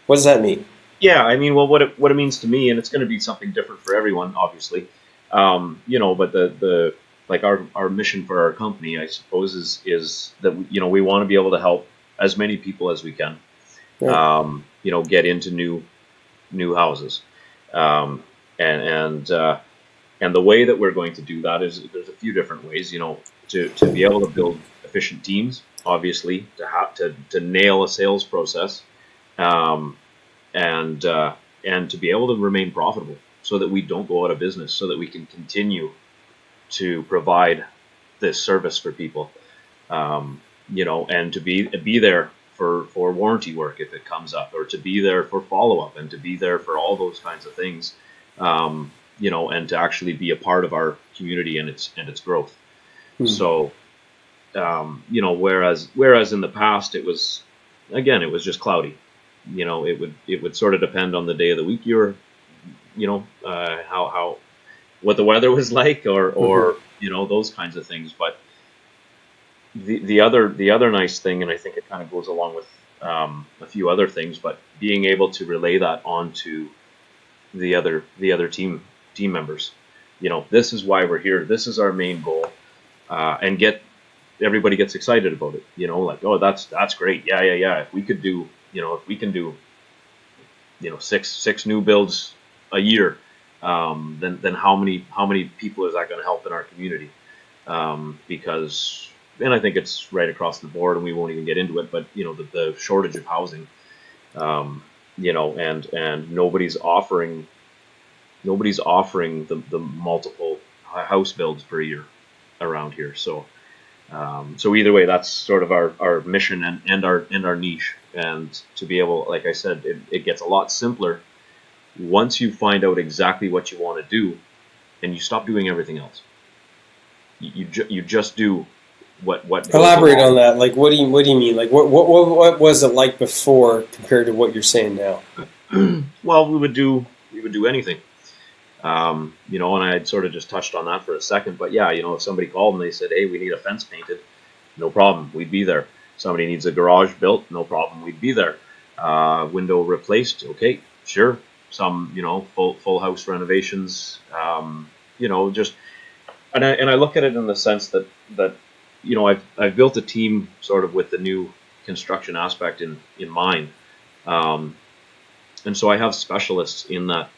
S1: what does that mean?
S3: Yeah, I mean, well, what it means to me, and it's going to be something different for everyone, obviously. But the like our mission for our company, I suppose, is that we want to be able to help as many people as we can. Right. Get into new houses, and the way that we're going to do that is there's a few different ways. To be able to build efficient teams, obviously, to nail a sales process, and to be able to remain profitable, so that we don't go out of business, so that we can continue to provide this service for people, and to be there for warranty work if it comes up, or to be there for follow-up, and to be there for all those kinds of things, and to actually be a part of our community and its growth. So, whereas in the past it was just cloudy. It would sort of depend on the day of the week you were, how what the weather was like, or those kinds of things. But the other nice thing, and I think it kind of goes along with a few other things, but being able to relay that onto the other team members. This is why we're here. This is our main goal, and everybody gets excited about it. Like, oh, that's great. Yeah. If we can do 6 new builds a year, then how many people is that going to help in our community? Because, and I think it's right across the board, and we won't even get into it, but the shortage of housing, and nobody's offering the multiple house builds per year around here. So either way, that's sort of our mission and our niche. And to be able, like I said, it gets a lot simpler once you find out exactly what you want to do, and you stop doing everything else. You just do what
S1: elaborate on that. Like, what do you mean? Like, what was it like before compared to what you're saying now?
S3: Well, we would do anything. And I had sort of just touched on that for a second, but yeah, if somebody called and they said, hey, we need a fence painted, no problem, we'd be there. Somebody needs a garage built, no problem, we'd be there. Window replaced, okay, sure. Some, full house renovations, just, and I look at it in the sense that I've built a team sort of with the new construction aspect in mind, and so I have specialists in that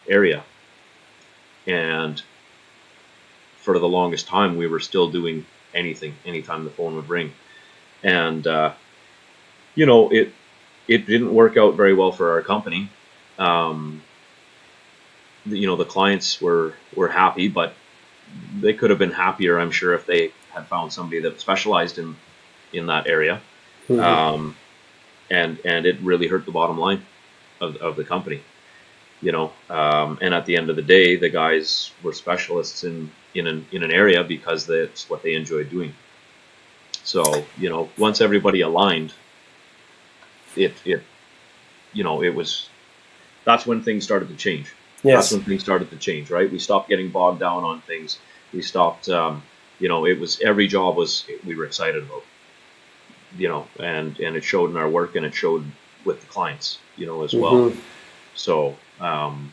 S3: area. And for the longest time, we were still doing anything, anytime the phone would ring. And, it didn't work out very well for our company. The clients were happy, but they could have been happier, I'm sure, if they had found somebody that specialized in that area. Mm-hmm. And it really hurt the bottom line of the company. And at the end of the day, the guys were specialists in an area because that's what they enjoyed doing. So, once everybody aligned, that's when things started to change. Yes. That's when things started to change, right? We stopped getting bogged down on things. We stopped, it was, every job we were excited about, and it showed in our work, and it showed with the clients, as well. Mm-hmm. So, and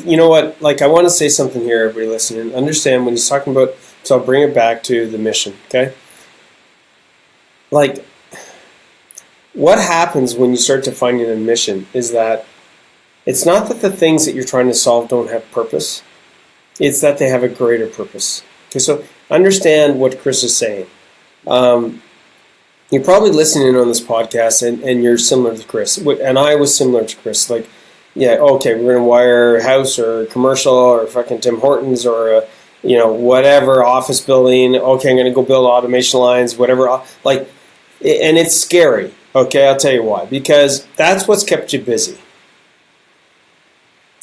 S1: you know what? Like, I want to say something here, everybody listening. Understand when he's talking about. So I'll bring it back to the mission. Okay. Like, what happens when you start defining a mission is that it's not that the things that you're trying to solve don't have purpose. It's that they have a greater purpose. Okay. So understand what Kris is saying. You're probably listening on this podcast, and you're similar to Kris, and I was similar to Kris. Like, yeah, okay, we're gonna wire a house or commercial or fucking Tim Hortons or whatever office building. Okay, I'm going to go build automation lines, whatever. And it's scary. Okay, I'll tell you why. Because that's what's kept you busy,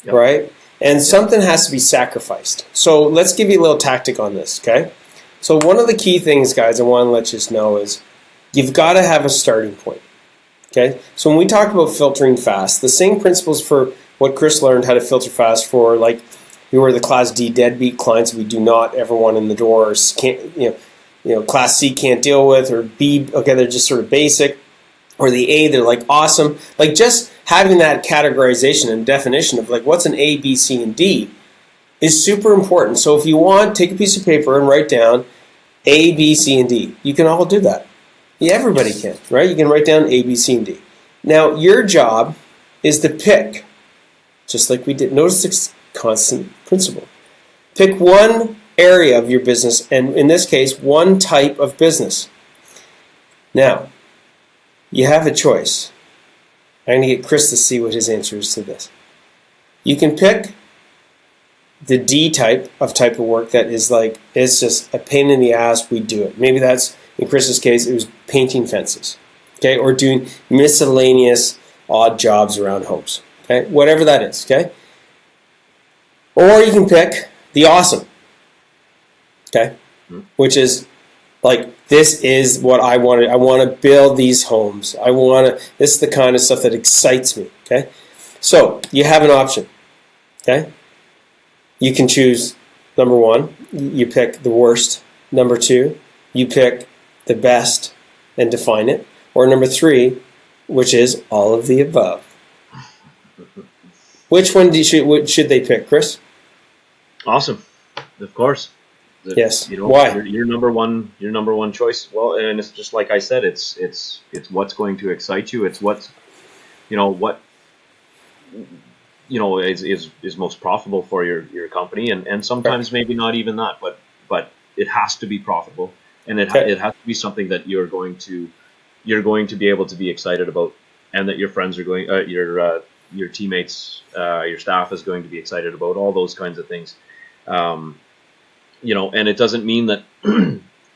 S1: right? And something has to be sacrificed. So let's give you a little tactic on this, okay? So one of the key things, guys, I want to let you know is you've got to have a starting point, okay? So when we talk about filtering fast, the same principles for what Kris learned how to filter fast for, like, we were the Class D deadbeat clients we do not ever want in the door, or can't, Class C can't deal with, or B, okay, they're just sort of basic, or the A, they're like awesome. Like just having that categorization and definition of like what's an A, B, C, and D is super important. So if you want, take a piece of paper and write down A, B, C, and D. You can all do that. Yeah, everybody can, right? You can write down A, B, C, and D. Now, your job is to pick, just like we did. Notice this constant principle. Pick one area of your business, and in this case, one type of business. Now, you have a choice. I'm going to get Kris to see what his answer is to this. You can pick the D type of work that is like, it's just a pain in the ass, we do it. Maybe that's, in Kris's case, it was painting fences, okay, or doing miscellaneous odd jobs around homes, okay, whatever that is, okay? Or you can pick the awesome, okay, which is like, this is what I wanted. I want to build these homes. This is the kind of stuff that excites me, okay? So you have an option, okay? You can choose number one, you pick the worst. Number two, you pick the best and define it. Or number three, which is all of the above. Which one should they pick, Kris?
S3: Awesome, of course.
S1: Yes. Why?
S3: Your number one choice. Well, and it's just like I said. It's what's going to excite you. It's what is most profitable for your company, and sometimes maybe not even that, but it has to be profitable, and it has to be something that you're going to be able to be excited about, and that your friends are going, your teammates, your staff is going to be excited about, all those kinds of things. And it doesn't mean that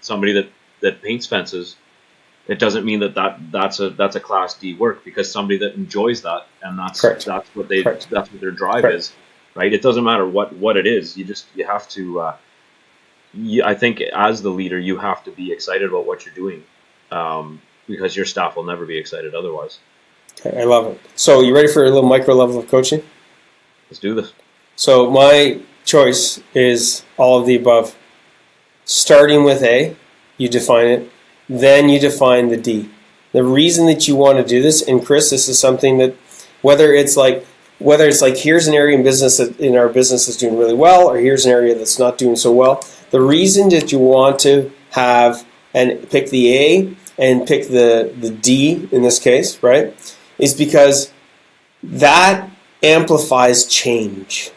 S3: somebody that paints fences, it doesn't mean that's a Class D work, because somebody that enjoys that, and that's what their drive is, right? It doesn't matter what it is. You have to. I think as the leader, you have to be excited about what you're doing, because your staff will never be excited otherwise.
S1: Okay, I love it. So you ready for a little micro level of coaching?
S3: Let's do this.
S1: So my choice is all of the above. Starting with A, you define it, then you define the D. The reason that you want to do this, and Kris, this is something that whether it's like here's an area in our business that's doing really well, or here's an area that's not doing so well. The reason that you want to have and pick the A and pick the D in this case, right, is because that amplifies change.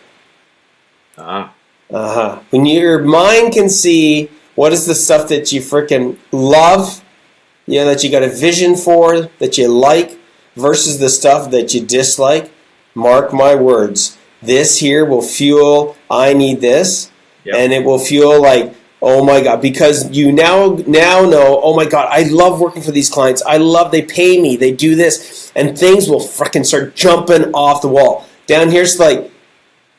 S1: When your mind can see what is the stuff that you freaking love, that you got a vision for, that you like, versus the stuff that you dislike, mark my words, this here will fuel, I need this, and it will fuel like, oh my God, because you now know, oh my God, I love working for these clients. They pay me, they do this, and things will freaking start jumping off the wall. Down here it's like,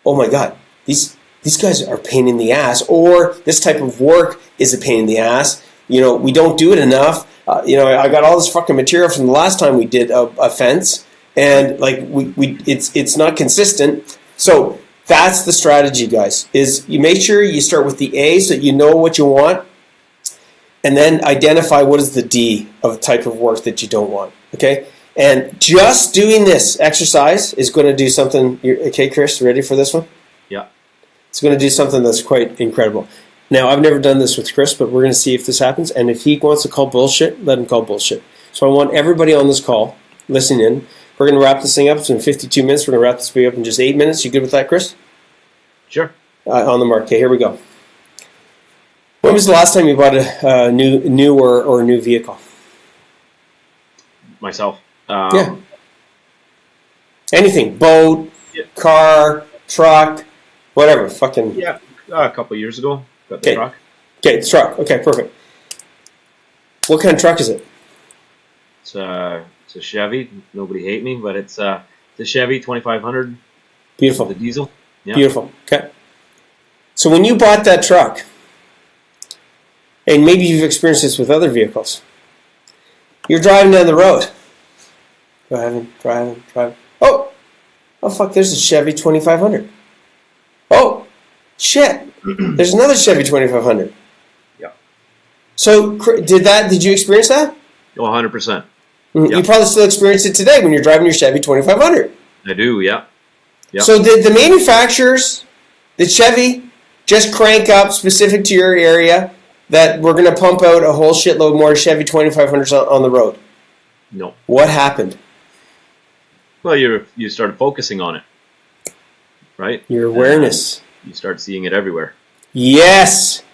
S1: oh my God, these guys are a pain in the ass, or this type of work is a pain in the ass. We don't do it enough. I got all this fucking material from the last time we did a fence, and like it's not consistent. So that's the strategy, guys. Is you make sure you start with the A so that you know what you want, and then identify what is the D of the type of work that you don't want. Okay, and just doing this exercise is going to do something. Okay, Kris, ready for this one?
S3: Yeah.
S1: It's going to do something that's quite incredible. Now, I've never done this with Kris, but we're going to see if this happens. And if he wants to call bullshit, let him call bullshit. So I want everybody on this call listening in. We're going to wrap this thing up. It's in 52 minutes. We're going to wrap this thing up in just 8 minutes. You good with that, Kris?
S3: Sure.
S1: On the mark. Okay, here we go. When was the last time you bought a new or a new vehicle?
S3: Myself.
S1: Yeah. Anything. Boat, car, truck, whatever. Fucking.
S3: Yeah. A couple of years ago, got the truck.
S1: Okay, the truck. Okay, perfect. What kind of truck is it?
S3: It's a Chevy. Nobody hate me, but it's a Chevy 2500.
S1: Beautiful.
S3: The diesel. Yeah.
S1: Beautiful. Okay. So when you bought that truck, and maybe you've experienced this with other vehicles, you're driving down the road. Driving. Oh fuck, there's a Chevy 2500. Oh, shit. There's another Chevy 2500.
S3: Yeah.
S1: So did you experience that?
S3: Oh, 100%.
S1: You probably still experience it today when you're driving your Chevy 2500.
S3: I do, yeah. Yep.
S1: So did the manufacturers, the Chevy, just crank up specific to your area that we're going to pump out a whole shitload more Chevy 2500s on the road?
S3: No.
S1: What happened?
S3: Well, you started focusing on it, right?
S1: Your awareness.
S3: You start seeing it everywhere.
S1: Yes.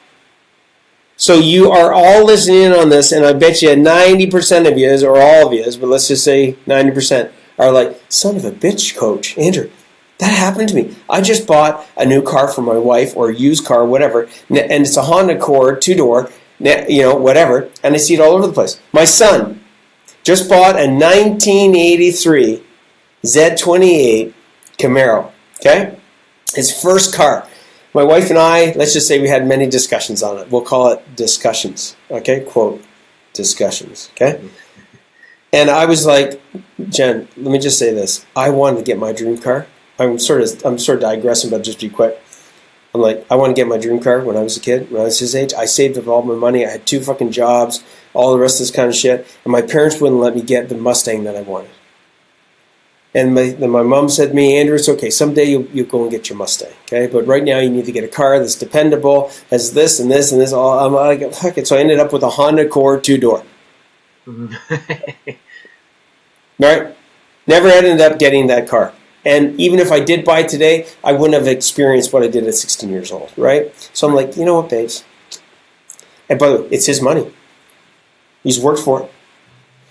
S1: So you are all listening in on this, and I bet you 90% of you, or all of you, but let's just say 90%, are like, son of a bitch, Coach Andrew. That happened to me. I just bought a new car for my wife, or a used car, whatever, and it's a Honda Accord, 2-door, whatever, and I see it all over the place. My son just bought a 1983 Z28 Camaro, okay? His first car. My wife and I, let's just say we had many discussions on it. We'll call it discussions, okay? Quote, discussions, okay? And I was like, Jen, let me just say this. I wanted to get my dream car. I'm sort of digressing, but just be quick. I'm like, I want to get my dream car when I was a kid, when I was his age. I saved up all my money. I had 2 fucking jobs, all the rest of this kind of shit. And my parents wouldn't let me get the Mustang that I wanted. And my mom said to me, Andrew, it's okay. Someday you'll go and get your Mustang, okay? But right now you need to get a car that's dependable, has this and this and this. All I'm like, fuck it. So I ended up with a Honda Accord 2-door. Right? Never ended up getting that car. And even if I did buy it today, I wouldn't have experienced what I did at 16 years old, right? So I'm like, you know what, babes? And by the way, it's his money. He's worked for it.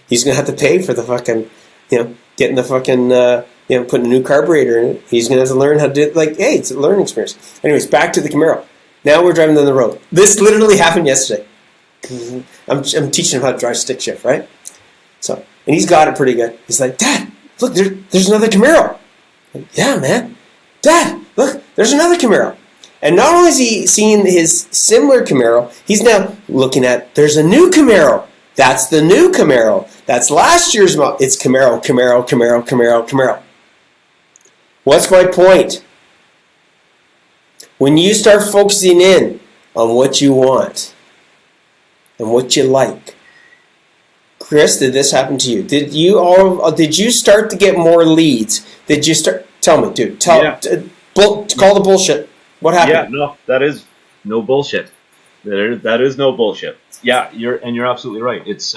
S1: He's going to have to pay for the fucking, getting the fucking, putting a new carburetor in it. He's going to have to learn how to do it. Like, hey, it's a learning experience. Anyways, back to the Camaro. Now we're driving down the road. This literally happened yesterday. I'm teaching him how to drive stick shift, right? So, and he's got it pretty good. He's like, Dad, look, there's another Camaro. Like, yeah, man. Dad, look, there's another Camaro. And not only is he seeing his similar Camaro, he's now looking at, there's a new Camaro. That's the new Camaro. That's last year's model. It's Camaro, Camaro, Camaro, Camaro, Camaro. What's my point? When you start focusing in on what you want and what you like, Kris, did this happen to you? Did you start to get more leads? Did you start? Tell me, dude. Call the bullshit. What happened?
S3: Yeah, no, that is no bullshit. That is no bullshit. Yeah, you're absolutely right. It's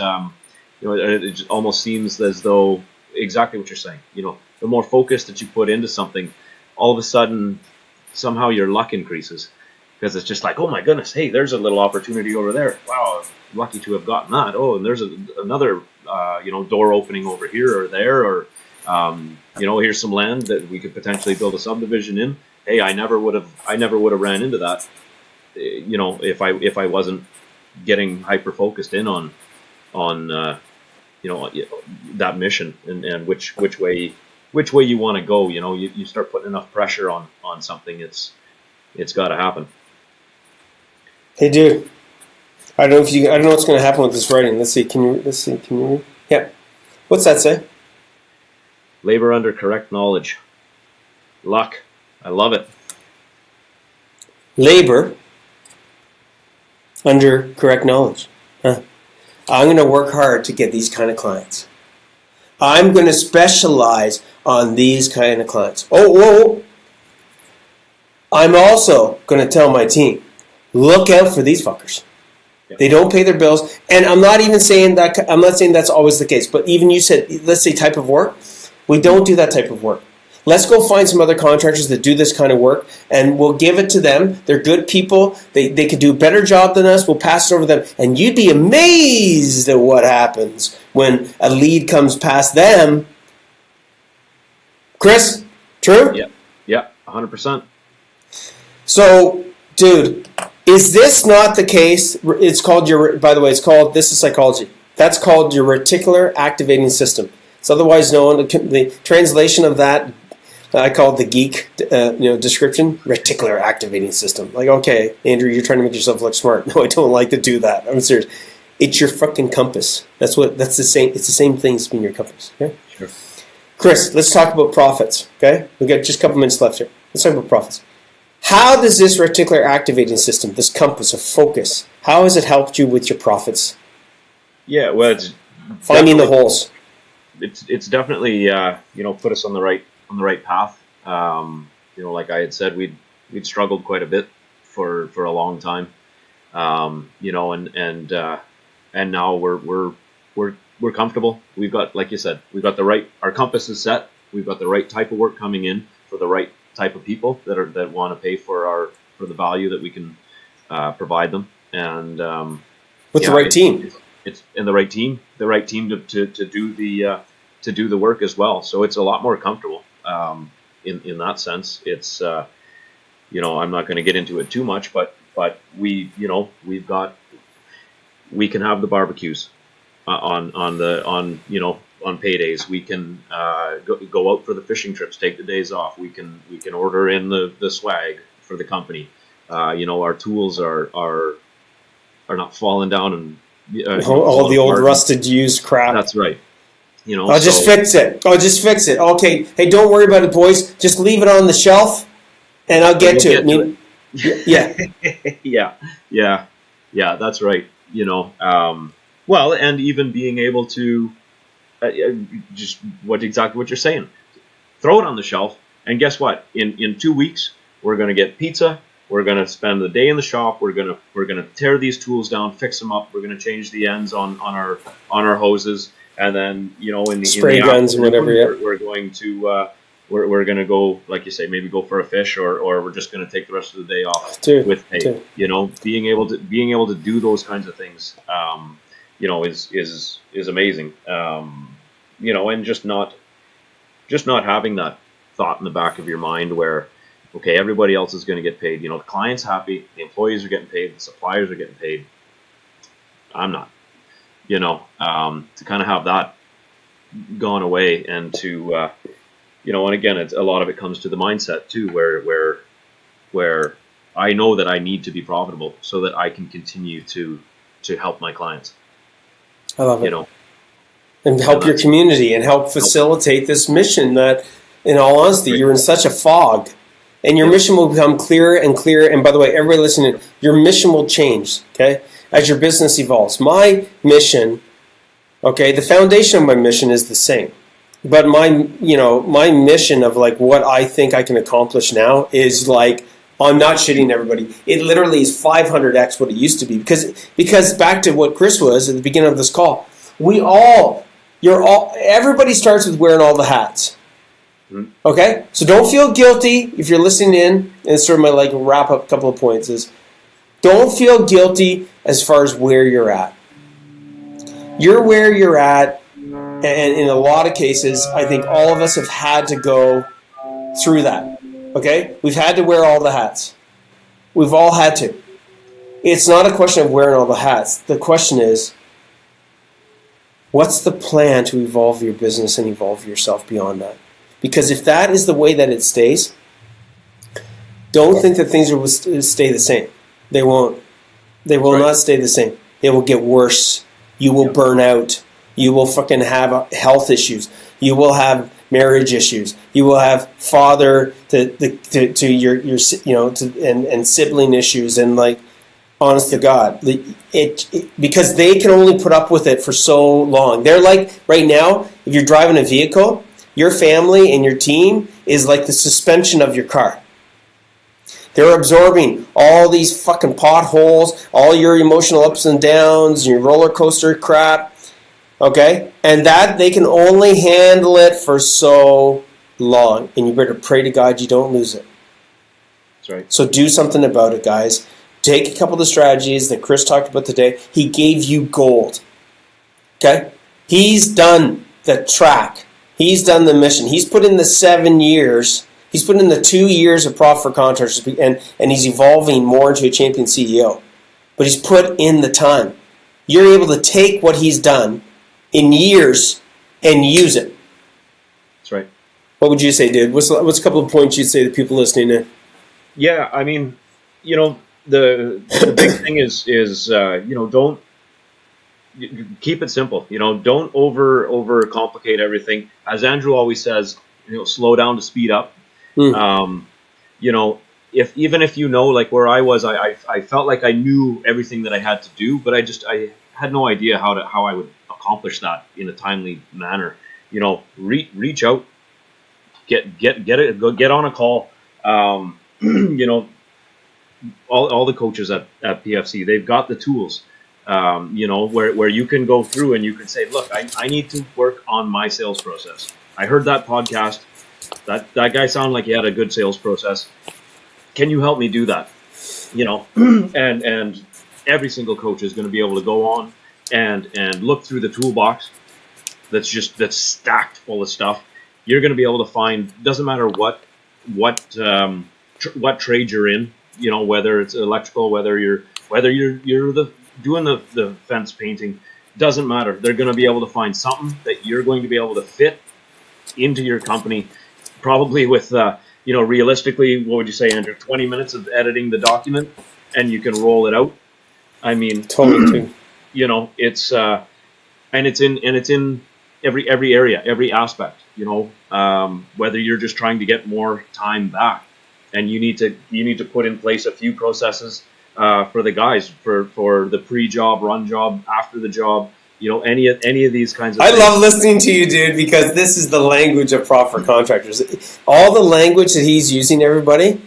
S3: it almost seems as though exactly what you're saying. The more focus that you put into something, all of a sudden, somehow your luck increases because it's just like, oh my goodness, hey, there's a little opportunity over there. Wow, I'm lucky to have gotten that. Oh, and there's another door opening over here or there, or here's some land that we could potentially build a subdivision in. Hey, I never would have ran into that. If I wasn't getting hyper focused in on that mission and which way you want to go. You start putting enough pressure on something, it's got to happen.
S1: Hey, dude. I don't know what's going to happen with this writing. Let's see. Can you read? Yeah. What's that say?
S3: Labor under correct knowledge. Luck. I love it.
S1: Labor under correct knowledge. Huh. I'm going to work hard to get these kind of clients. I'm going to specialize on these kind of clients. Oh, I'm also going to tell my team, look out for these fuckers. Yeah. They don't pay their bills. And I'm not saying that's always the case. But even you said, let's say type of work. We don't do that type of work. Let's go find some other contractors that do this kind of work, and we'll give it to them. They're good people. They could do a better job than us. We'll pass it over to them. And you'd be amazed at what happens when a lead comes past them. Kris, true?
S3: Yeah, 100%.
S1: So Dude, is this not the case? It's called by the way, this is psychology. That's called your reticular activating system. It's otherwise known, the translation of that, I call it the geek description, reticular activating system. Like, okay, Andrew, you're trying to make yourself look smart. No, I don't like to do that. I'm serious. It's your fucking compass. It's the same thing as being your compass. Okay?
S3: Sure.
S1: Kris, let's talk about profits. Okay? We've got just a couple minutes left here. Let's talk about profits. How does this reticular activating system, this compass of focus, how has it helped you with your profits?
S3: Yeah, well, it's
S1: finding the holes.
S3: It's definitely put us on the right path. Like I had said, we'd struggled quite a bit for a long time. And now we're comfortable. We've got, like you said, our compass is set. We've got the right type of work coming in for the right type of people that want to pay for the value that we can provide them, and
S1: with the right team.
S3: It's in the right team to do the work as well. So it's a lot more comfortable in that sense. It's I'm not going to get into it too much, but we can have the barbecues on paydays. We can go out for the fishing trips, take the days off. We can order in the swag for the company. Our tools are not falling down and
S1: all the old rusted used crap.
S3: That's right.
S1: I'll just fix it. Okay. Hey, don't worry about it, boys. Just leave it on the shelf, and I'll get to it.
S3: Yeah. That's right. Well, and even being able to just exactly what you're saying. Throw it on the shelf, and guess what? In 2 weeks, we're going to get pizza. We're going to spend the day in the shop. We're going to tear these tools down, fix them up. We're going to change the ends on our hoses, and then in the
S1: spray guns and whatever.
S3: We're going to go, like you say, maybe go for a fish, or we're just going to take the rest of the day off with pay. Being able to do those kinds of things, is amazing. And just not having that thought in the back of your mind where, okay, everybody else is going to get paid. The client's happy, the employees are getting paid, the suppliers are getting paid. I'm not. To kind of have that gone away, and to and again, a lot of it comes to the mindset too, where I know that I need to be profitable so that I can continue to help my clients.
S1: I love it. And help your community and help facilitate this mission that, in all honesty, you're in such a fog. And your mission will become clearer and clearer. And by the way, everybody listening, your mission will change, okay, as your business evolves. My mission, okay, the foundation of my mission is the same. But my mission of like what I think I can accomplish now is like, I'm not shitting everybody. It literally is 500x what it used to be. Because back to what Kris was at the beginning of this call, everybody starts with wearing all the hats. Okay? So don't feel guilty if you're listening in, and sort of my like wrap up couple of points is, don't feel guilty as far as where you're at. You're where you're at, and in a lot of cases, I think all of us have had to go through that. Okay? We've had to wear all the hats. We've all had to. It's not a question of wearing all the hats. The question is, what's the plan to evolve your business and evolve yourself beyond that? Because if that is the way that it stays, don't think that things will stay the same. They won't. They will not stay the same. It will get worse. You will burn out. You will fucking have health issues. You will have marriage issues. You will have father to your and sibling issues, and like, honest to God, because they can only put up with it for so long. They're like, right now, if you're driving a vehicle, your family and your team is like the suspension of your car. They're absorbing all these fucking potholes, all your emotional ups and downs, your roller coaster crap, okay? And that they can only handle it for so long. And you better pray to God you don't lose it.
S3: That's right.
S1: So do something about it, guys. Take a couple of the strategies that Kris talked about today. He gave you gold, okay? He's done the track. He's done the mission. He's put in the 7 years. He's put in the 2 years of Profit for Contractors, and he's evolving more into a champion CEO. But he's put in the time. You're able to take what he's done in years and use it.
S3: That's right.
S1: What would you say, dude? What's a couple of points you'd say to people listening in?
S3: Yeah, I mean, you know, the big thing is you know, don't keep it simple. You know, don't over complicate everything. As Andrew always says, you know, slow down to speed up. You know, even if you know, like where I was, I felt like I knew everything that I had to do, but I had no idea how I would accomplish that in a timely manner. You know, reach out, get on a call. You know, all the coaches at PFC, they've got the tools. You know, where you can go through and you can say, look, I need to work on my sales process. I heard that podcast. That guy sounded like he had a good sales process. Can you help me do that? You know, and every single coach is going to be able to go on and look through the toolbox that's stacked full of stuff. You're going to be able to find, doesn't matter what trade you're in, you know, whether it's electrical, whether you're doing the fence painting, doesn't matter. They're going to be able to find something that you're going to be able to fit into your company, probably with, you know, realistically, what would you say, Andrew, 20 minutes of editing the document and you can roll it out. I mean,
S1: totally.
S3: You know, it's in every area, every aspect, you know, whether you're just trying to get more time back and you need to put in place a few processes for the guys, for the pre-job, run job, after the job, you know, any of these kinds of things.
S1: I love listening to you, dude, because this is the language of Profit for Contractors. All the language that he's using, everybody,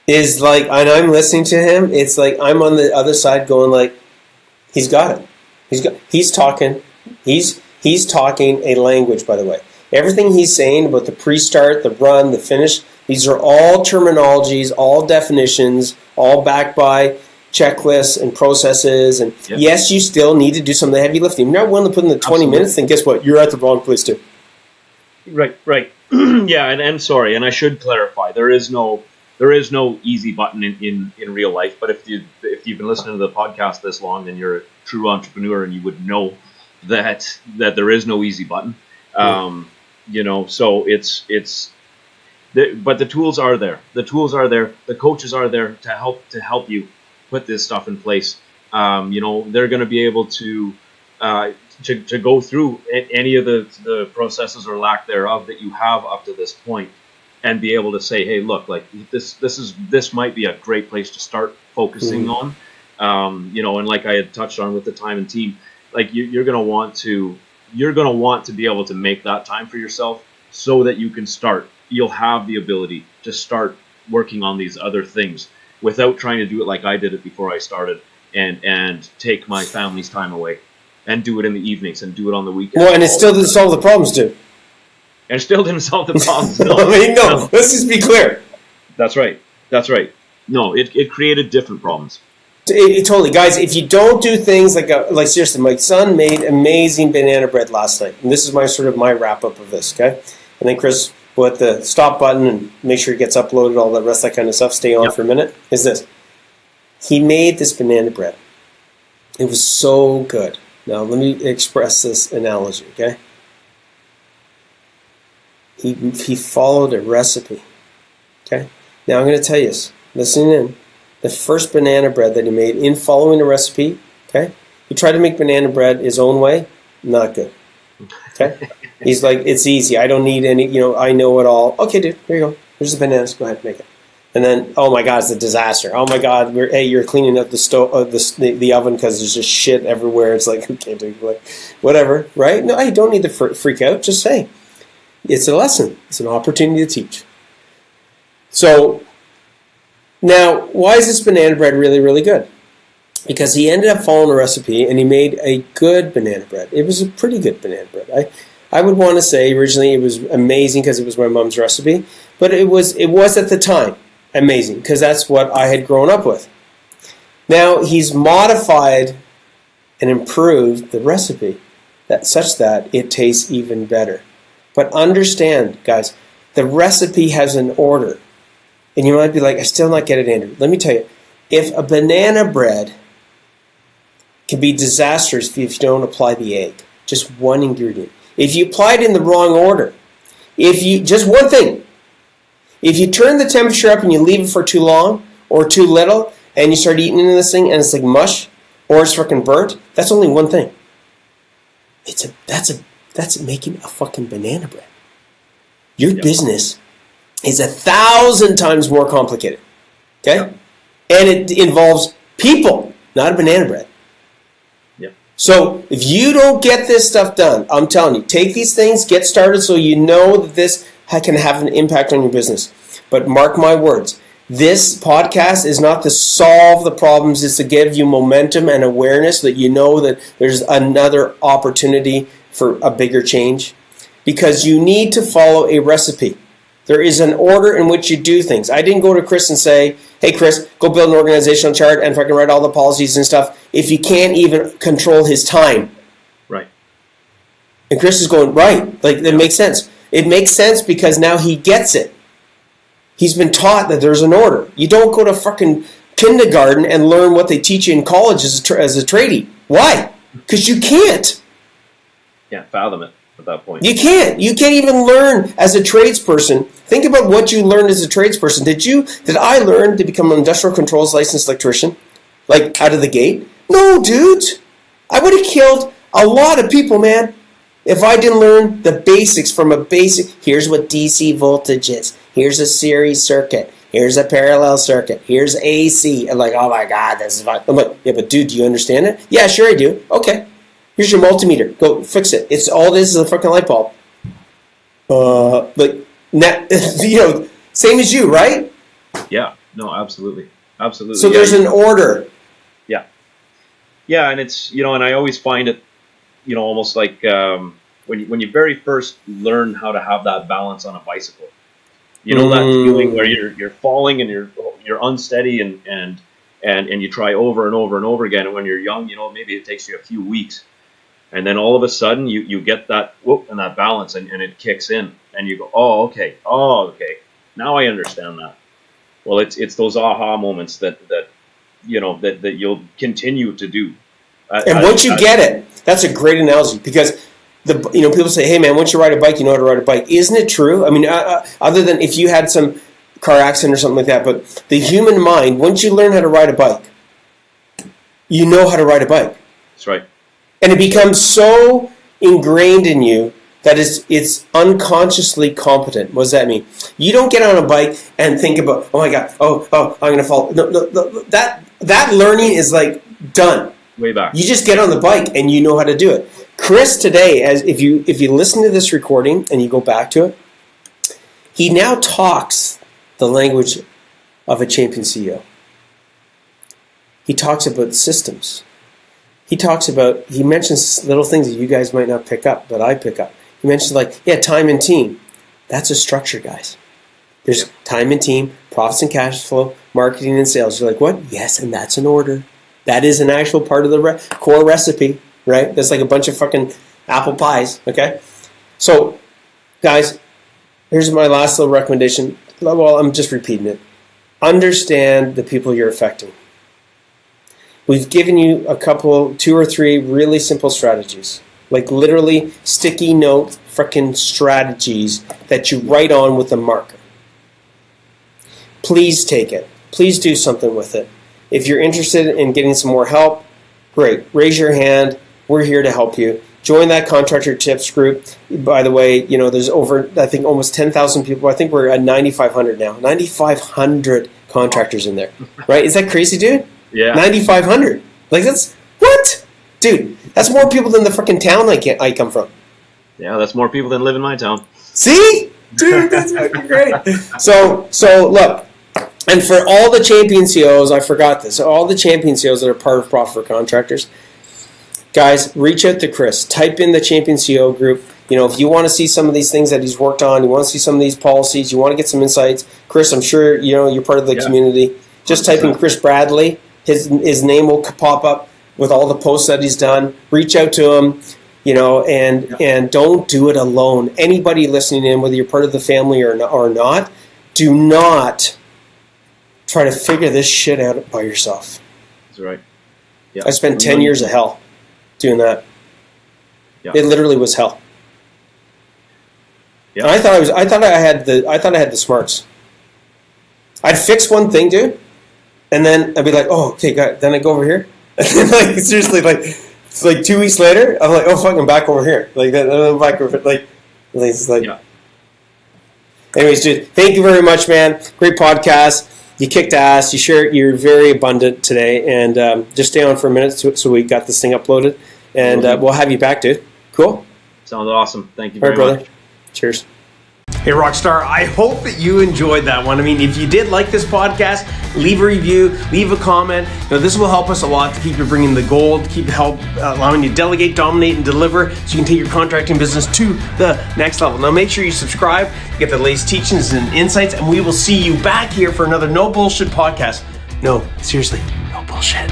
S1: is like, and I'm listening to him, it's like I'm on the other side going like, he's got it. He's talking a language, by the way. Everything he's saying about the pre-start, the run, the finish, these are all terminologies, all definitions, all backed by checklists and processes. And yes, you still need to do some of the heavy lifting. If you're not willing to put in the 20 minutes, then guess what? You're at the wrong place too.
S3: Right. Yeah, and sorry, and I should clarify, there is no easy button in real life. But if you've been listening to the podcast this long, then you're a true entrepreneur, and you would know that there is no easy button. You know, so but the tools are there. The tools are there. The coaches are there to help you put this stuff in place. You know, they're going to be able to go through any of the processes or lack thereof that you have up to this point, and be able to say, hey, look, like this might be a great place to start focusing on. You know, and like I had touched on with the time and team, like you're going to want to be able to make that time for yourself so that you can start. You'll have the ability to start working on these other things without trying to do it like I did it before I started and take my family's time away and do it in the evenings and do it on the weekends.
S1: Well, and it still didn't solve the problems, dude.
S3: And it still didn't solve the problems.
S1: No. I mean, no. Let's just be clear.
S3: That's right. No, it created different problems.
S1: Totally, guys. If you don't do things like seriously, my son made amazing banana bread last night, and this is my wrap up of this. Okay, and then Kris, we'll hit the stop button and make sure it gets uploaded, all the rest of that kind of stuff. Stay on for a minute. Is this? He made this banana bread. It was so good. Now let me express this analogy. Okay, he followed a recipe. Okay, now I'm going to tell you this. Listen in. The first banana bread that he made in following a recipe, okay? He tried to make banana bread his own way, not good, okay? He's like, it's easy. I don't need any, you know, I know it all. Okay, dude, here you go. Here's the bananas. Go ahead, make it. And then, oh my God, it's a disaster. Oh my God, you're cleaning up the stove, the oven because there's just shit everywhere. It's like, okay, dude, like, whatever, right? No, you don't need to freak out. Just say, it's a lesson. It's an opportunity to teach. So, now, why is this banana bread really, really good? Because he ended up following a recipe and he made a good banana bread. It was a pretty good banana bread. I would want to say originally it was amazing because it was my mom's recipe, but it was at the time amazing because that's what I had grown up with. Now he's modified and improved the recipe such that it tastes even better. But understand, guys, the recipe has an order. And you might be like, I still not get it, Andrew. Let me tell you, if a banana bread can be disastrous if you don't apply the egg, just one ingredient. If you apply it in the wrong order, just one thing, if you turn the temperature up and you leave it for too long or too little, and you start eating into this thing and it's like mush or it's fucking burnt, that's only one thing. That's making a fucking banana bread. Your business is 1,000 times more complicated. Okay? Yep. And it involves people, not a banana bread.
S3: Yep.
S1: So if you don't get this stuff done, I'm telling you, take these things, get started so you know that this can have an impact on your business. But mark my words, this podcast is not to solve the problems, it's to give you momentum and awareness that you know that there's another opportunity for a bigger change. Because you need to follow a recipe. There is an order in which you do things. I didn't go to Kris and say, hey Kris, go build an organizational chart and fucking write all the policies and stuff if you can't even control his time.
S3: Right.
S1: And Kris is going, right, like that makes sense. It makes sense because now he gets it. He's been taught that there's an order. You don't go to fucking kindergarten and learn what they teach you in college as a tradie. Why? Because you can't.
S3: Can't fathom it. At that point.
S1: You can't even learn as a tradesperson. Think about what you learned as a tradesperson. Did I learn to become an industrial controls licensed electrician? Like out of the gate? No, dude. I would have killed a lot of people, man, if I didn't learn the basics from a basic. Here's what DC voltage is. Here's a series circuit. Here's a parallel circuit. Here's AC. I'm like, oh my God, this is fun. I'm like, yeah, but dude, do you understand it? Yeah, sure I do. Okay. Here's your multimeter. Go fix it. It's all this is a fucking light bulb. Same as you, right?
S3: Yeah. No, absolutely. Absolutely.
S1: So there's an order.
S3: Yeah. Yeah, and it's, and I always find it, almost like when you very first learn how to have that balance on a bicycle. That feeling where you're falling and you're unsteady and you try over and over and over again. And when you're young, maybe it takes you a few weeks. And then all of a sudden you get that whoop and that balance and it kicks in and you go, oh, okay. Now I understand that. Well, it's those aha moments that you'll continue to do.
S1: And once you get it, that's a great analogy because people say, hey man, once you ride a bike, you know how to ride a bike. Isn't it true? I mean, other than if you had some car accident or something like that, but the human mind, once you learn how to ride a bike, you know how to ride a bike.
S3: That's right.
S1: And it becomes so ingrained in you that it's unconsciously competent. What does that mean? You don't get on a bike and think about, oh my God, oh, I'm going to fall. No, that learning is like done.
S3: Way back.
S1: You just get on the bike and you know how to do it. Kris today, if you listen to this recording and you go back to it, he now talks the language of a champion CEO. He talks about systems. He mentions little things that you guys might not pick up, but I pick up. He mentions time and team. That's a structure, guys. There's time and team, profits and cash flow, marketing and sales. You're like, what? Yes, and that's an order. That is an actual part of the core recipe, right? That's like a bunch of fucking apple pies, okay? So, guys, here's my last little recommendation. Well, I'm just repeating it. Understand the people you're affecting. We've given you two or three really simple strategies, like literally sticky note frickin' strategies that you write on with a marker. Please take it. Please do something with it. If you're interested in getting some more help, great. Raise your hand. We're here to help you. Join that Contractor Tips group. By the way, there's over, I think, almost 10,000 people. I think we're at 9,500 now. 9,500 contractors in there, right? Is that crazy, dude?
S3: Yeah.
S1: 9,500. Like, that's, what? Dude, that's more people than the freaking town I come from.
S3: Yeah, that's more people than live in my town.
S1: See? Dude, that's fucking great. So look, and for all the champion CEOs, I forgot this, all the champion CEOs that are part of Profit for Contractors, guys, reach out to Kris. Type in the champion CEO group. If you want to see some of these things that he's worked on, you want to see some of these policies, you want to get some insights, Kris, I'm sure you're part of the community. Just type in Kris Bradley. His name will pop up with all the posts that he's done. Reach out to him. and don't do it alone. Anybody listening in, whether you're part of the family or not, do not try to figure this shit out by yourself.
S3: That's right. Yeah.
S1: I spent 10 years of hell doing that.
S3: Yeah.
S1: It literally was hell.
S3: Yeah.
S1: And I thought I had the smarts. I'd fix one thing, dude, and then I'd be like, oh, okay, God. Then I go over here, and then, like, seriously, like, it's like 2 weeks later, I'm like, oh, fuck, I'm back over here, like that. I'm back over, like, it's like. Yeah. Anyways, dude, thank you very much, man. Great podcast. You kicked ass. You're very abundant today, and just stay on for a minute so we got this thing uploaded, and we'll have you back, dude. Cool.
S3: Sounds awesome. Thank you very much.
S1: Cheers.
S2: Hey, Rockstar, I hope that you enjoyed that one. I mean, if you did like this podcast, leave a review, leave a comment. This will help us a lot to keep you bringing the gold, allowing you to delegate, dominate, and deliver so you can take your contracting business to the next level. Now, make sure you subscribe, get the latest teachings and insights, and we will see you back here for another No Bullshit podcast. No, seriously, no bullshit.